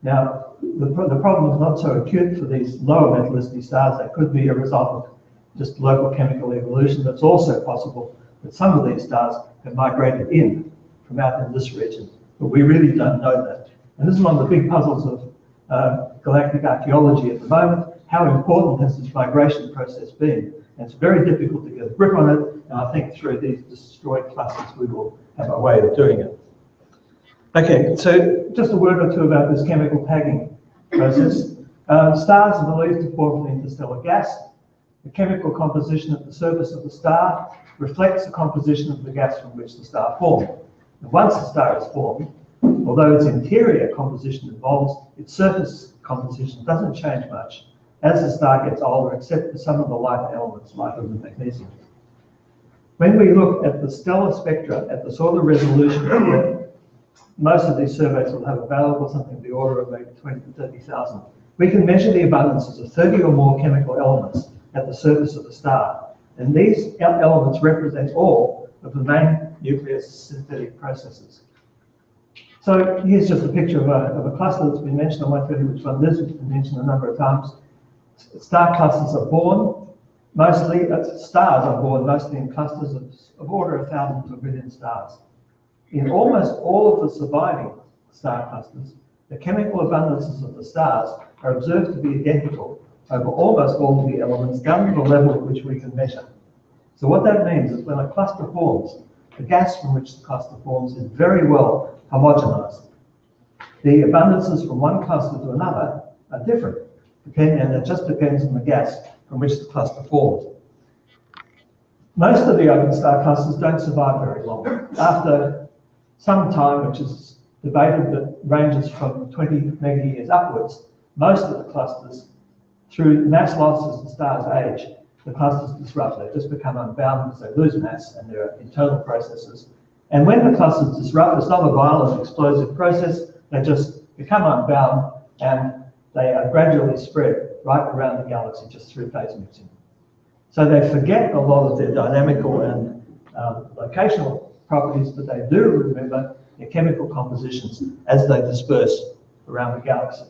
Now, the problem is not so acute for these lower metallicity stars. That could be a result of just local chemical evolution. That's also possible that some of these stars have migrated in from out in this region, but we really don't know that. And this is one of the big puzzles of galactic archaeology at the moment. How important has this migration process been? And it's very difficult to get a grip on it, and I think through these destroyed clusters we will have a way of doing it. Okay, so just a word or two about this chemical tagging process. Stars are believed to form from interstellar gas. The chemical composition at the surface of the star reflects the composition of the gas from which the star formed. And once the star is formed, although its interior composition evolves, its surface composition doesn't change much as the star gets older, except for some of the lighter elements, lighter than magnesium. When we look at the stellar spectra at the sort of resolution here, most of these surveys will have available something of the order of maybe 20 to 30,000. We can measure the abundances of 30 or more chemical elements at the surface of the star. And these elements represent all of the main nucleus synthetic processes. So here's just a picture of a cluster that's been mentioned. I won't tell you which one this has been mentioned a number of times. Star clusters are born, mostly, stars are born mostly in clusters of order 1,000 to 1 billion stars. In almost all of the surviving star clusters, the chemical abundances of the stars are observed to be identical over almost all of the elements down to the level at which we can measure. So what that means is when a cluster forms, the gas from which the cluster forms is very well homogenized. The abundances from one cluster to another are different, and it just depends on the gas from which the cluster forms. Most of the open star clusters don't survive very long. After some time, which is debated, that ranges from 20 mega years upwards, most of the clusters, through mass loss as the stars age, the clusters disrupt. They just become unbound because they lose mass, and there are internal processes. And when the clusters disrupt, it's not a violent explosive process. They just become unbound, and they are gradually spread right around the galaxy just through phase mixing. So they forget a lot of their dynamical and locational properties, but they do remember their chemical compositions as they disperse around the galaxy.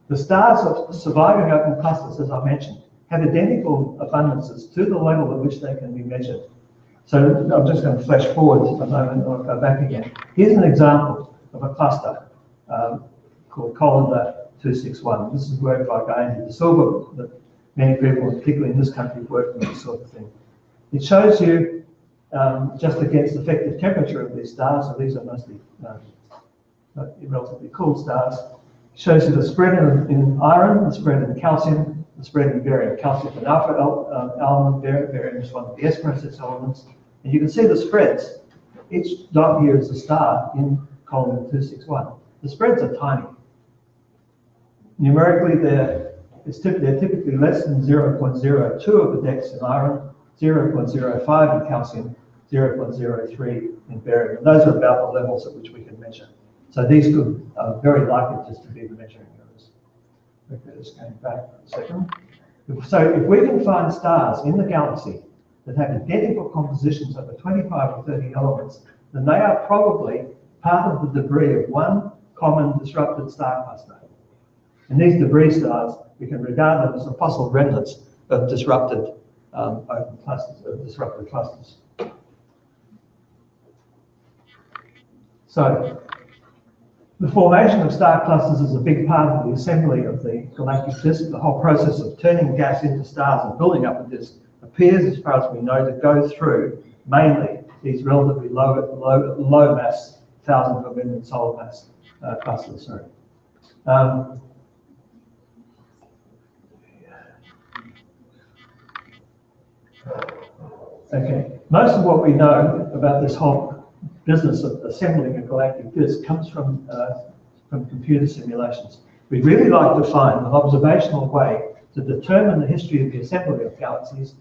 The stars of surviving open clusters, as I mentioned, have identical abundances to the level at which they can be measured. So I'm just going to flash forward a moment, and I'll go back again. Here's an example of a cluster called Colander 261. This is work by Guy de Silva that many people, particularly in this country, have worked on this sort of thing. It shows you just against effective temperature of these stars, so these are mostly relatively cool stars. It shows you the spread in iron, the spread in calcium, the spread in barium. Calcium is an alpha element, barium is one of the S process elements, and you can see the spreads. Each dot here is a star in column 261. The spreads are tiny. Numerically, they're typically less than 0.02 of the dex in iron, 0.05 in calcium, 0.03 in barium. And those are about the levels at which we can measure. So these are very likely just to be the measuring errors. Okay, just going back a second. So if we can find stars in the galaxy that have identical compositions over 25 or 30 elements, then they are probably part of the debris of one common disrupted star cluster. And these debris stars, we can regard them as the fossil remnants of disrupted open clusters, of disrupted clusters. So, the formation of star clusters is a big part of the assembly of the galactic disk. The whole process of turning gas into stars and building up a disk appears, as far as we know, to go through mainly these relatively low mass, 1,000 per million solar mass clusters. Sorry. Okay, most of what we know about this whole business of assembling a galactic disk comes from computer simulations. We'd really like to find an observational way to determine the history of the assembly of galaxies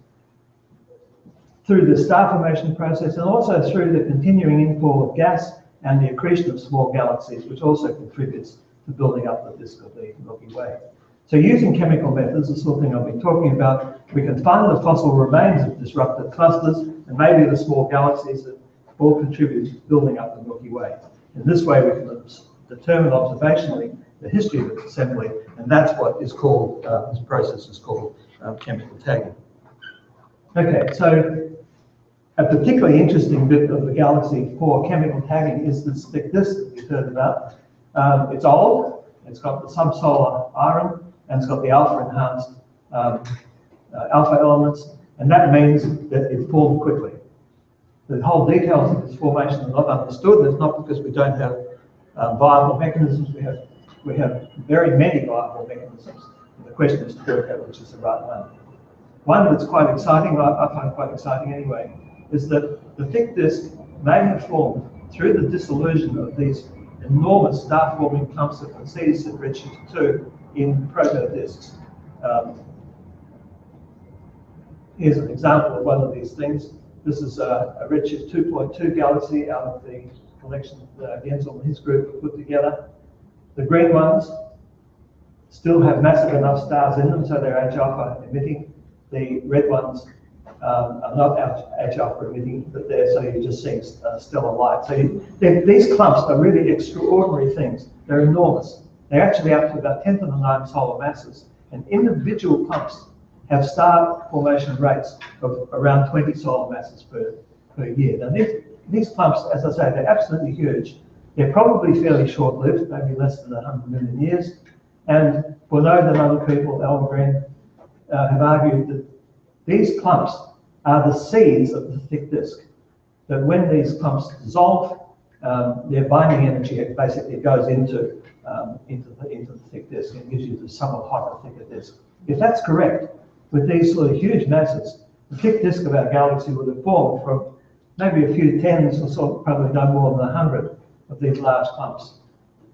through the star formation process, and also through the continuing inflow of gas and the accretion of small galaxies, which also contributes to building up the disk of the Milky Way. So using chemical methods, the sort of thing I've been talking about, we can find the fossil remains of disrupted clusters and maybe the small galaxies that all contribute to building up the Milky Way. In this way, we can determine observationally the history of its assembly, and that's what is called, this process is called chemical tagging. Okay, so a particularly interesting bit of the galaxy for chemical tagging is this thick disk that we've heard about. It's old, it's got the subsolar iron, and it's got the alpha-enhanced alpha elements, and that means that it formed quickly. The whole details of its formation are not understood, and it's not because we don't have viable mechanisms. We have very many viable mechanisms, and the question is to work out which is the right one. One that's quite exciting, I find quite exciting anyway, is that the thick disk may have formed through the dissolution of these enormous star-forming clumps of Mercedes at redshift 2 in proto-disks. Here's an example of one of these things. This is a redshift 2.2 galaxy out of the collection that Jensel and his group put together. The green ones still have massive enough stars in them, so they're H-alpha emitting. The red ones are not H-alpha emitting, but so you're just seeing stellar light. So these clumps are really extraordinary things. They're enormous. They're actually up to about 10 to the 9 solar masses, and individual clumps have star formation rates of around 20 solar masses per year. Now these clumps, as I say, they're absolutely huge. They're probably fairly short-lived, maybe less than 100 million years. And Bourneau and other people, Alan Green, have argued that these clumps are the seeds of the thick disk. That when these clumps dissolve, their binding energy basically goes into the thick disk and gives you the somewhat hotter, thicker disk. If that's correct, with these sort of huge masses, the thick disk of our galaxy would have formed from maybe a few tens or so, probably no more than 100 of these large clumps.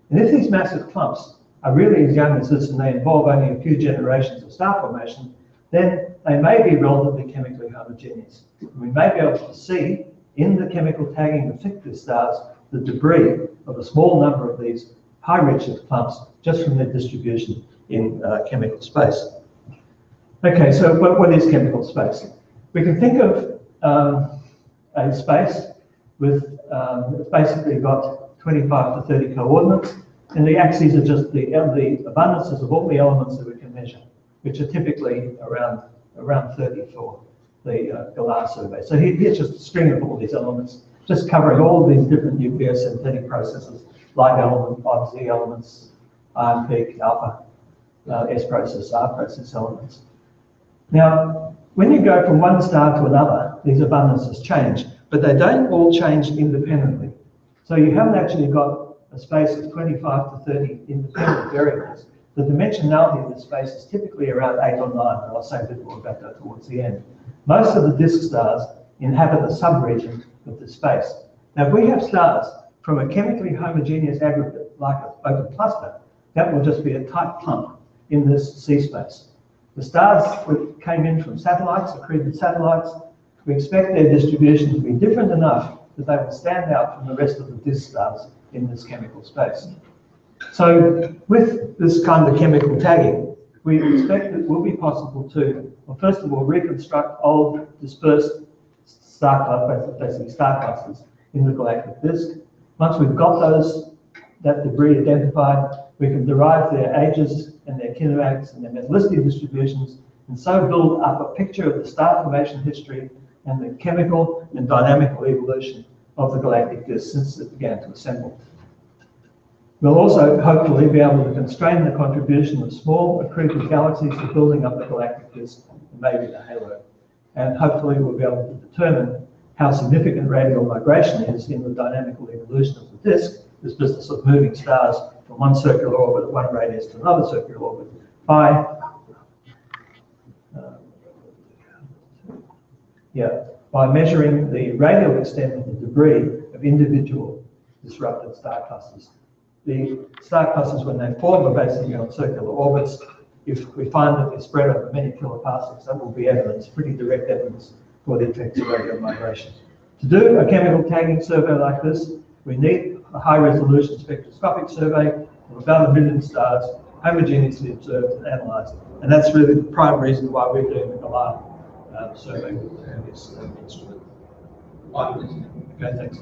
And if these massive clumps are really as young as this and they involve only a few generations of star formation, then they may be relatively chemically homogeneous. We may be able to see in the chemical tagging of thick disk stars the debris of a small number of these high redshift clumps just from their distribution in chemical space. Okay, so what is chemical space? We can think of a space with, it's basically got 25 to 30 coordinates, and the axes are just the abundances of all the elements that we can measure, which are typically around 30 for the Galar survey. So here's just a string of all these elements, just covering all of these different nucleosynthetic processes, like element, Z elements, iron peak, alpha, S process, R process elements. Now, when you go from one star to another, these abundances change, but they don't all change independently. So you haven't actually got a space of 25 to 30 independent variables. The dimensionality of this space is typically around 8 or 9, and I'll say a bit more about that towards the end. Most of the disk stars inhabit a subregion of this space. Now, if we have stars from a chemically homogeneous aggregate, like an open cluster, that will just be a tight clump in this C space. The stars came in from satellites, accreted satellites. We expect their distribution to be different enough that they will stand out from the rest of the disk stars in this chemical space. So with this kind of chemical tagging, we expect it will be possible to, well, first of all, reconstruct old dispersed star clusters, basically star clusters in the galactic disk. Once we've got that debris identified, we can derive their ages and their kinematics and their metallicity distributions, and so build up a picture of the star formation history and the chemical and dynamical evolution of the galactic disk since it began to assemble. We'll also hopefully be able to constrain the contribution of small accreted galaxies to building up the galactic disk and maybe the halo. And hopefully we'll be able to determine how significant radial migration is in the dynamical evolution of the disk, this business of moving stars from one circular orbit at one radius to another circular orbit by measuring the radial extent of the debris of individual disrupted star clusters. The star clusters, when they form, are basically on circular orbits. If we find that they're spread over many kiloparsecs, that will be evidence, pretty direct evidence for the effects of radial migration. To do a chemical tagging survey like this, we need a high-resolution spectroscopic survey of about 1 million stars, homogeneously observed and analysed. And that's really the prime reason why we're doing the Galar survey with this instrument. Okay, thanks.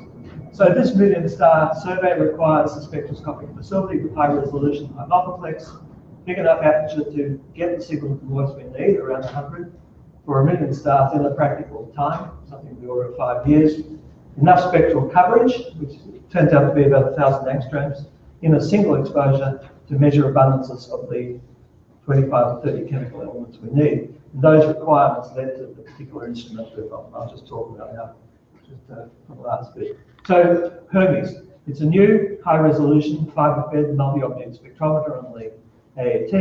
So this 1 million star survey requires a spectroscopic facility with high-resolution high multiplex, big enough aperture to get the signal to noise we need, around 100, for 1 million stars in a practical time, something in the order of 5 years. Enough spectral coverage, which turns out to be about 1,000 angstroms, in a single exposure to measure abundances of the 25 to 30 chemical elements we need. And those requirements led to the particular instrument that I'll just talk about now, just for the last bit. So Hermes, it's a new high-resolution fiber-fed multi-object spectrometer on the AAT,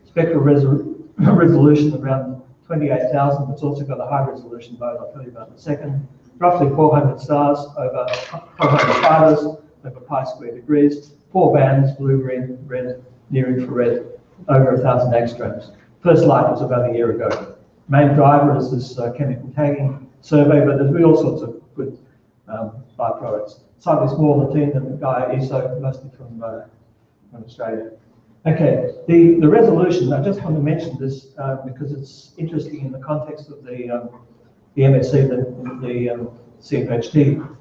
spectral resolution around 28,000. It's also got a high-resolution mode I'll tell you about in a second. Roughly 400 stars over 400 fibers over pi square degrees, 4 bands, blue, green, red, near infrared, over 1,000 angstroms. First light was about a year ago. Main driver is this chemical tagging survey, but there's all sorts of good byproducts. Slightly smaller team than the guy ESO, mostly from Australia. Okay, the resolution, I just want to mention this because it's interesting in the context of the MSC, the CFHT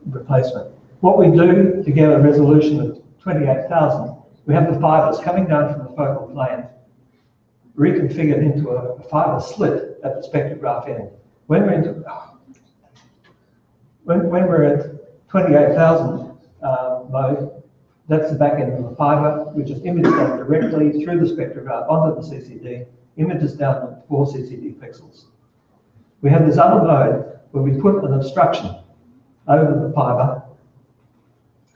replacement. What we do to get a resolution of 28,000, we have the fibers coming down from the focal plane, reconfigured into a fiber slit at the spectrograph end. When we're at 28,000 mode, that's the back end of the fiber. We just image that directly through the spectrograph onto the CCD, images down to 4 CCD pixels. We have this other mode where we put an obstruction over the fiber.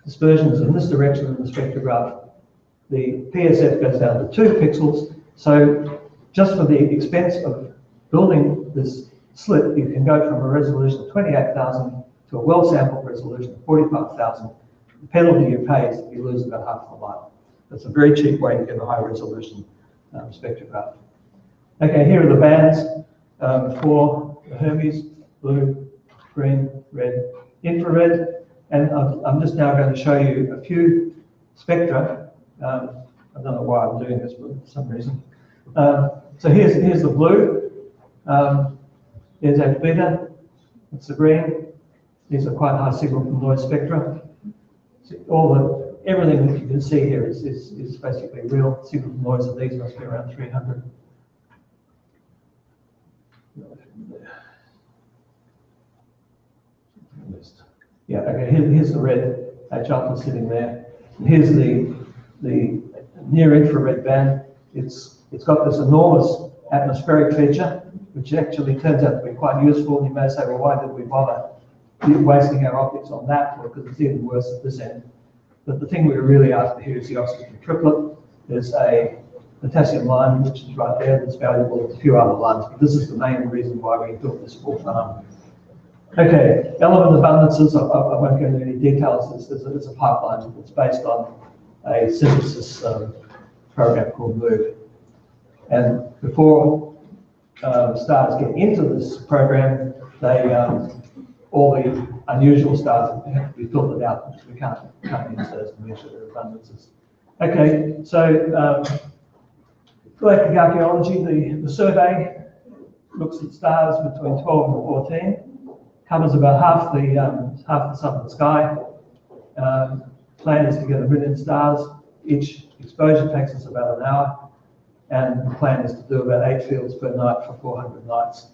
Dispersion is in this direction in the spectrograph. The PSF goes down to 2 pixels. So just for the expense of building this slit, you can go from a resolution of 28,000 to a well sampled resolution of 45,000. The penalty you pay is if you lose about half the light. That's a very cheap way to get a high resolution spectrograph. Okay, here are the bands for the Hermes: blue, green, red, infrared. And I'm just now going to show you a few spectra. I don't know why I'm doing this, but for some reason. So here's the blue. Here's our beta. It's the green. These are quite high signal from noise spectra. So everything that you can see here is basically real signal from noise, and these must be around 300. Yeah, okay, here's the red H alpha sitting there. And here's the near infrared band. It's got this enormous atmospheric feature, which actually turns out to be quite useful. And you may say, well, why did we bother wasting our optics on that? Well, because it's even worse at this end. But the thing we're really after here is the oxygen triplet. There's a potassium line, which is right there, that's valuable, and a few other lines, but this is the main reason why we built this full farm. Okay, element abundances, I won't go into any details. There's a pipeline that's based on a synthesis program called MOVE. And before stars get into this program, all the unusual stars have to be filtered out because we can't use those to measure their abundances. Okay, so galactic archaeology, the survey looks at stars between 12 and 14. Covers about half the southern sky. Plan is to get 1 million stars. Each exposure takes us about an hour, and the plan is to do about 8 fields per night for 400 nights.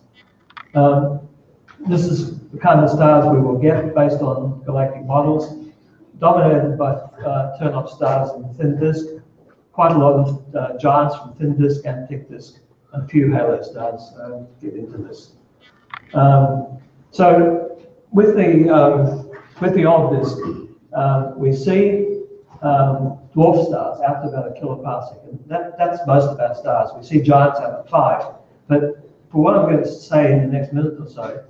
This is the kind of stars we will get based on galactic models, dominated by turn-off stars in the thin disk, quite a lot of giants from thin disk and thick disk, and a few halo stars get into this. So with the old disk, we see dwarf stars out to about 1 kiloparsec, and that's most of our stars. We see giants out at 5, but for what I'm going to say in the next minute or so,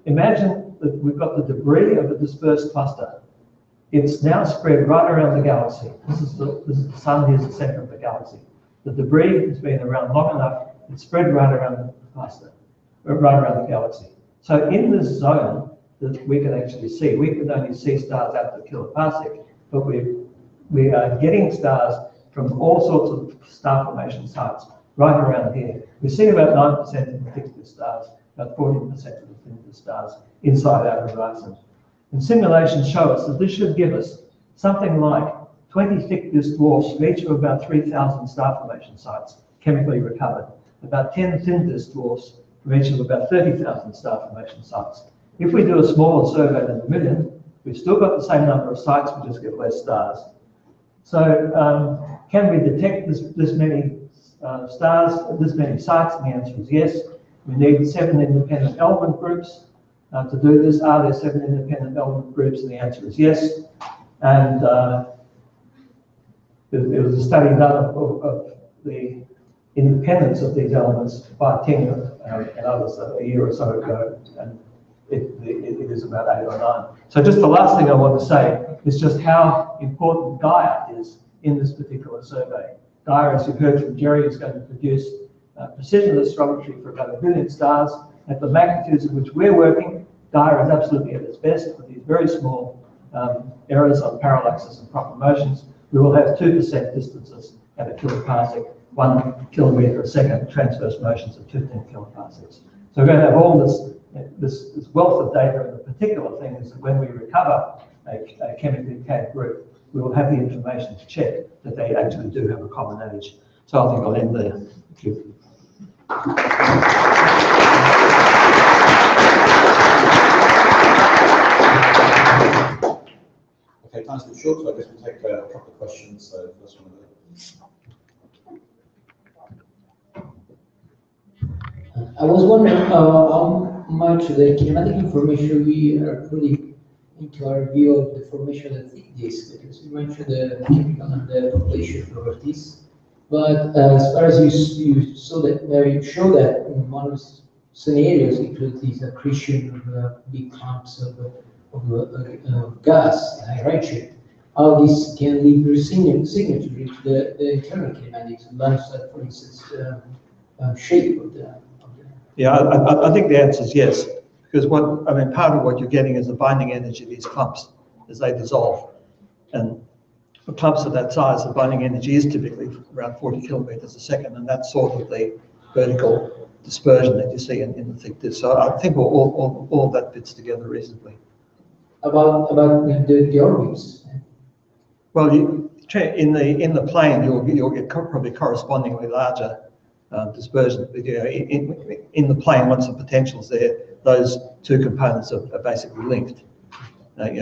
imagine that we've got the debris of a dispersed cluster. It's now spread right around the galaxy. This is the sun. Here's the center of the galaxy. The debris has been around long enough. It's spread right around the cluster, right around the galaxy. So in this zone that we can actually see, we can only see stars out to 1 kiloparsec, but we are getting stars from all sorts of star formation sites right around here. We see about 9% of the thickest stars, about 14% of the thinnest stars inside our horizon. And simulations show us that this should give us something like 20 thick disk dwarfs, each of about 3,000 star formation sites chemically recovered, about 10 thin disk dwarfs from each of about 30,000 star formation sites. If we do a smaller survey than 1 million, we've still got the same number of sites, we just get less stars. So can we detect this many stars, this many sites? And the answer is yes. We need 7 independent element groups to do this. Are there 7 independent element groups? And the answer is yes. And there was a study done of the independence of these elements by Ting and others a year or so ago, and it is about 8 or 9. So just the last thing I want to say is just how important Gaia is in this particular survey. Gaia, as you've heard from Jerry, is going to produce precision astrometry for about 1 billion stars. At the magnitudes at which we're working, Gaia is absolutely at its best with these very small errors on parallaxes and proper motions. We will have 2% distances at 1 kiloparsec, 1 kilometre a second transverse motions of 15 kiloparsecs. So we're going to have all this wealth of data, and the particular thing is that when we recover a chemically decayed group, we will have the information to check that they actually do have a common age. So I think I'll end there. Thank you. Okay, time's a bit short, so I guess we'll take a couple of questions. So first one. I was wondering how much the kinematic information we are putting into our view of the formation of the thick disk, because you mentioned the chemical and the population properties. But as far as you show that in one of scenarios include this accretion of big clumps of gas, hydrogen, how this can leave a signature to the internal kinematics, alongside, for instance, shape of the. Yeah, I think the answer is yes, because part of what you're getting is the binding energy of these clumps as they dissolve. And for clumps of that size, the binding energy is typically around 40 kilometers a second, and that's sort of the vertical dispersion that you see in the thick disk. So I think all of that fits together reasonably. About the orbits. Well, in the plane, you'll get probably correspondingly larger dispersion. But, in the plane, once the potential's there, those two components are basically linked,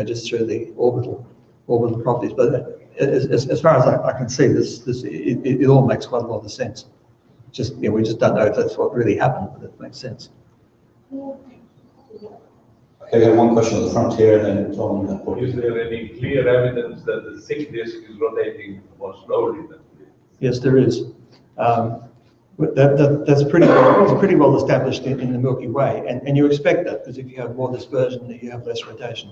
just through the orbital properties. But as far as I can see, it all makes quite a lot of sense. We just don't know if that's what really happened, but it makes sense. Okay, we have one question at the front here, and then Tom. Is there any clear evidence that the thick disk is rotating more slowly than this? Yes, there is. That's pretty well established in the Milky Way, and you expect that, because if you have more dispersion, you have less rotation,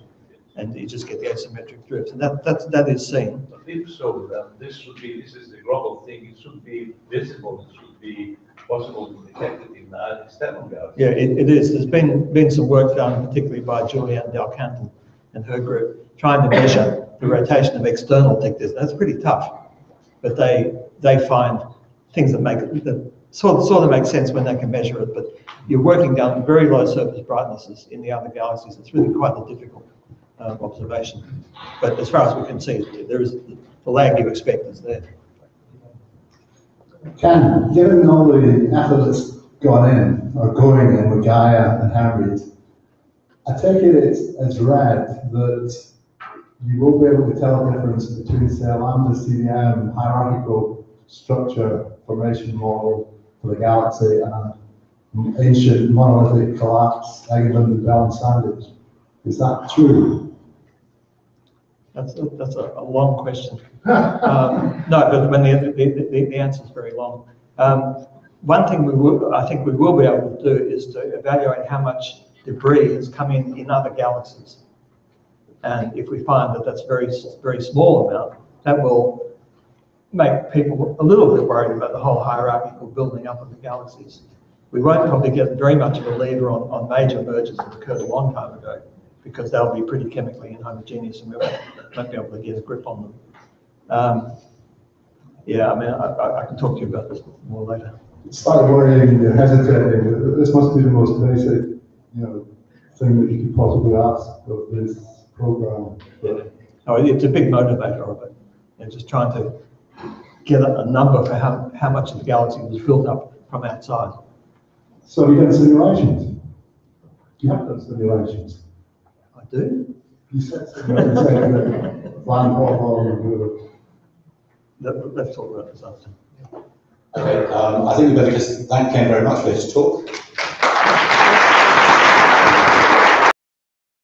and you just get the asymmetric drifts, and that is seen. But if so, then this is the global thing. It should be visible. It should be possible to detect it in the external galaxy. Yeah, it is. There's been some work done, particularly by Julianne Dalcanton and her group, trying to measure the rotation of external thick disks. That's pretty tough, but they find things that sort of make sense when they can measure it. But you're working down very low surface brightnesses in the other galaxies. It's really quite a difficult observation. But as far as we can see, there is the lag you expect is there. Ken, given all the effort that's gone in, or going in with Gaia and Harriet, I take it as read that you will be able to tell the difference between, say, a lambda CDM hierarchical structure formation model for the galaxy and an ancient monolithic collapse, Eggerman, Bell and Sandwich. Is that true? That's a long question. No, but the answer is very long. One thing I think we will be able to do is to evaluate how much debris has come in other galaxies. And if we find that that's very small amount, that will make people a little bit worried about the whole hierarchical building up of the galaxies. We won't probably get very much of a lever on major mergers that occurred a long time ago, because they'll be pretty chemically inhomogeneous and we won't be able to get a grip on them. Yeah, I mean, I can talk to you about this more later. It's slightly worrying, you're hesitating. This must be the most basic, thing that you could possibly ask of this program. Oh, it's a big motivator of it. They're just trying to get a number for how much of the galaxy was filled up from outside. So you done simulations? You have done simulations? I do. You said simulations. Let's talk about this after. Okay, I think we better just thank Ken very much for his talk.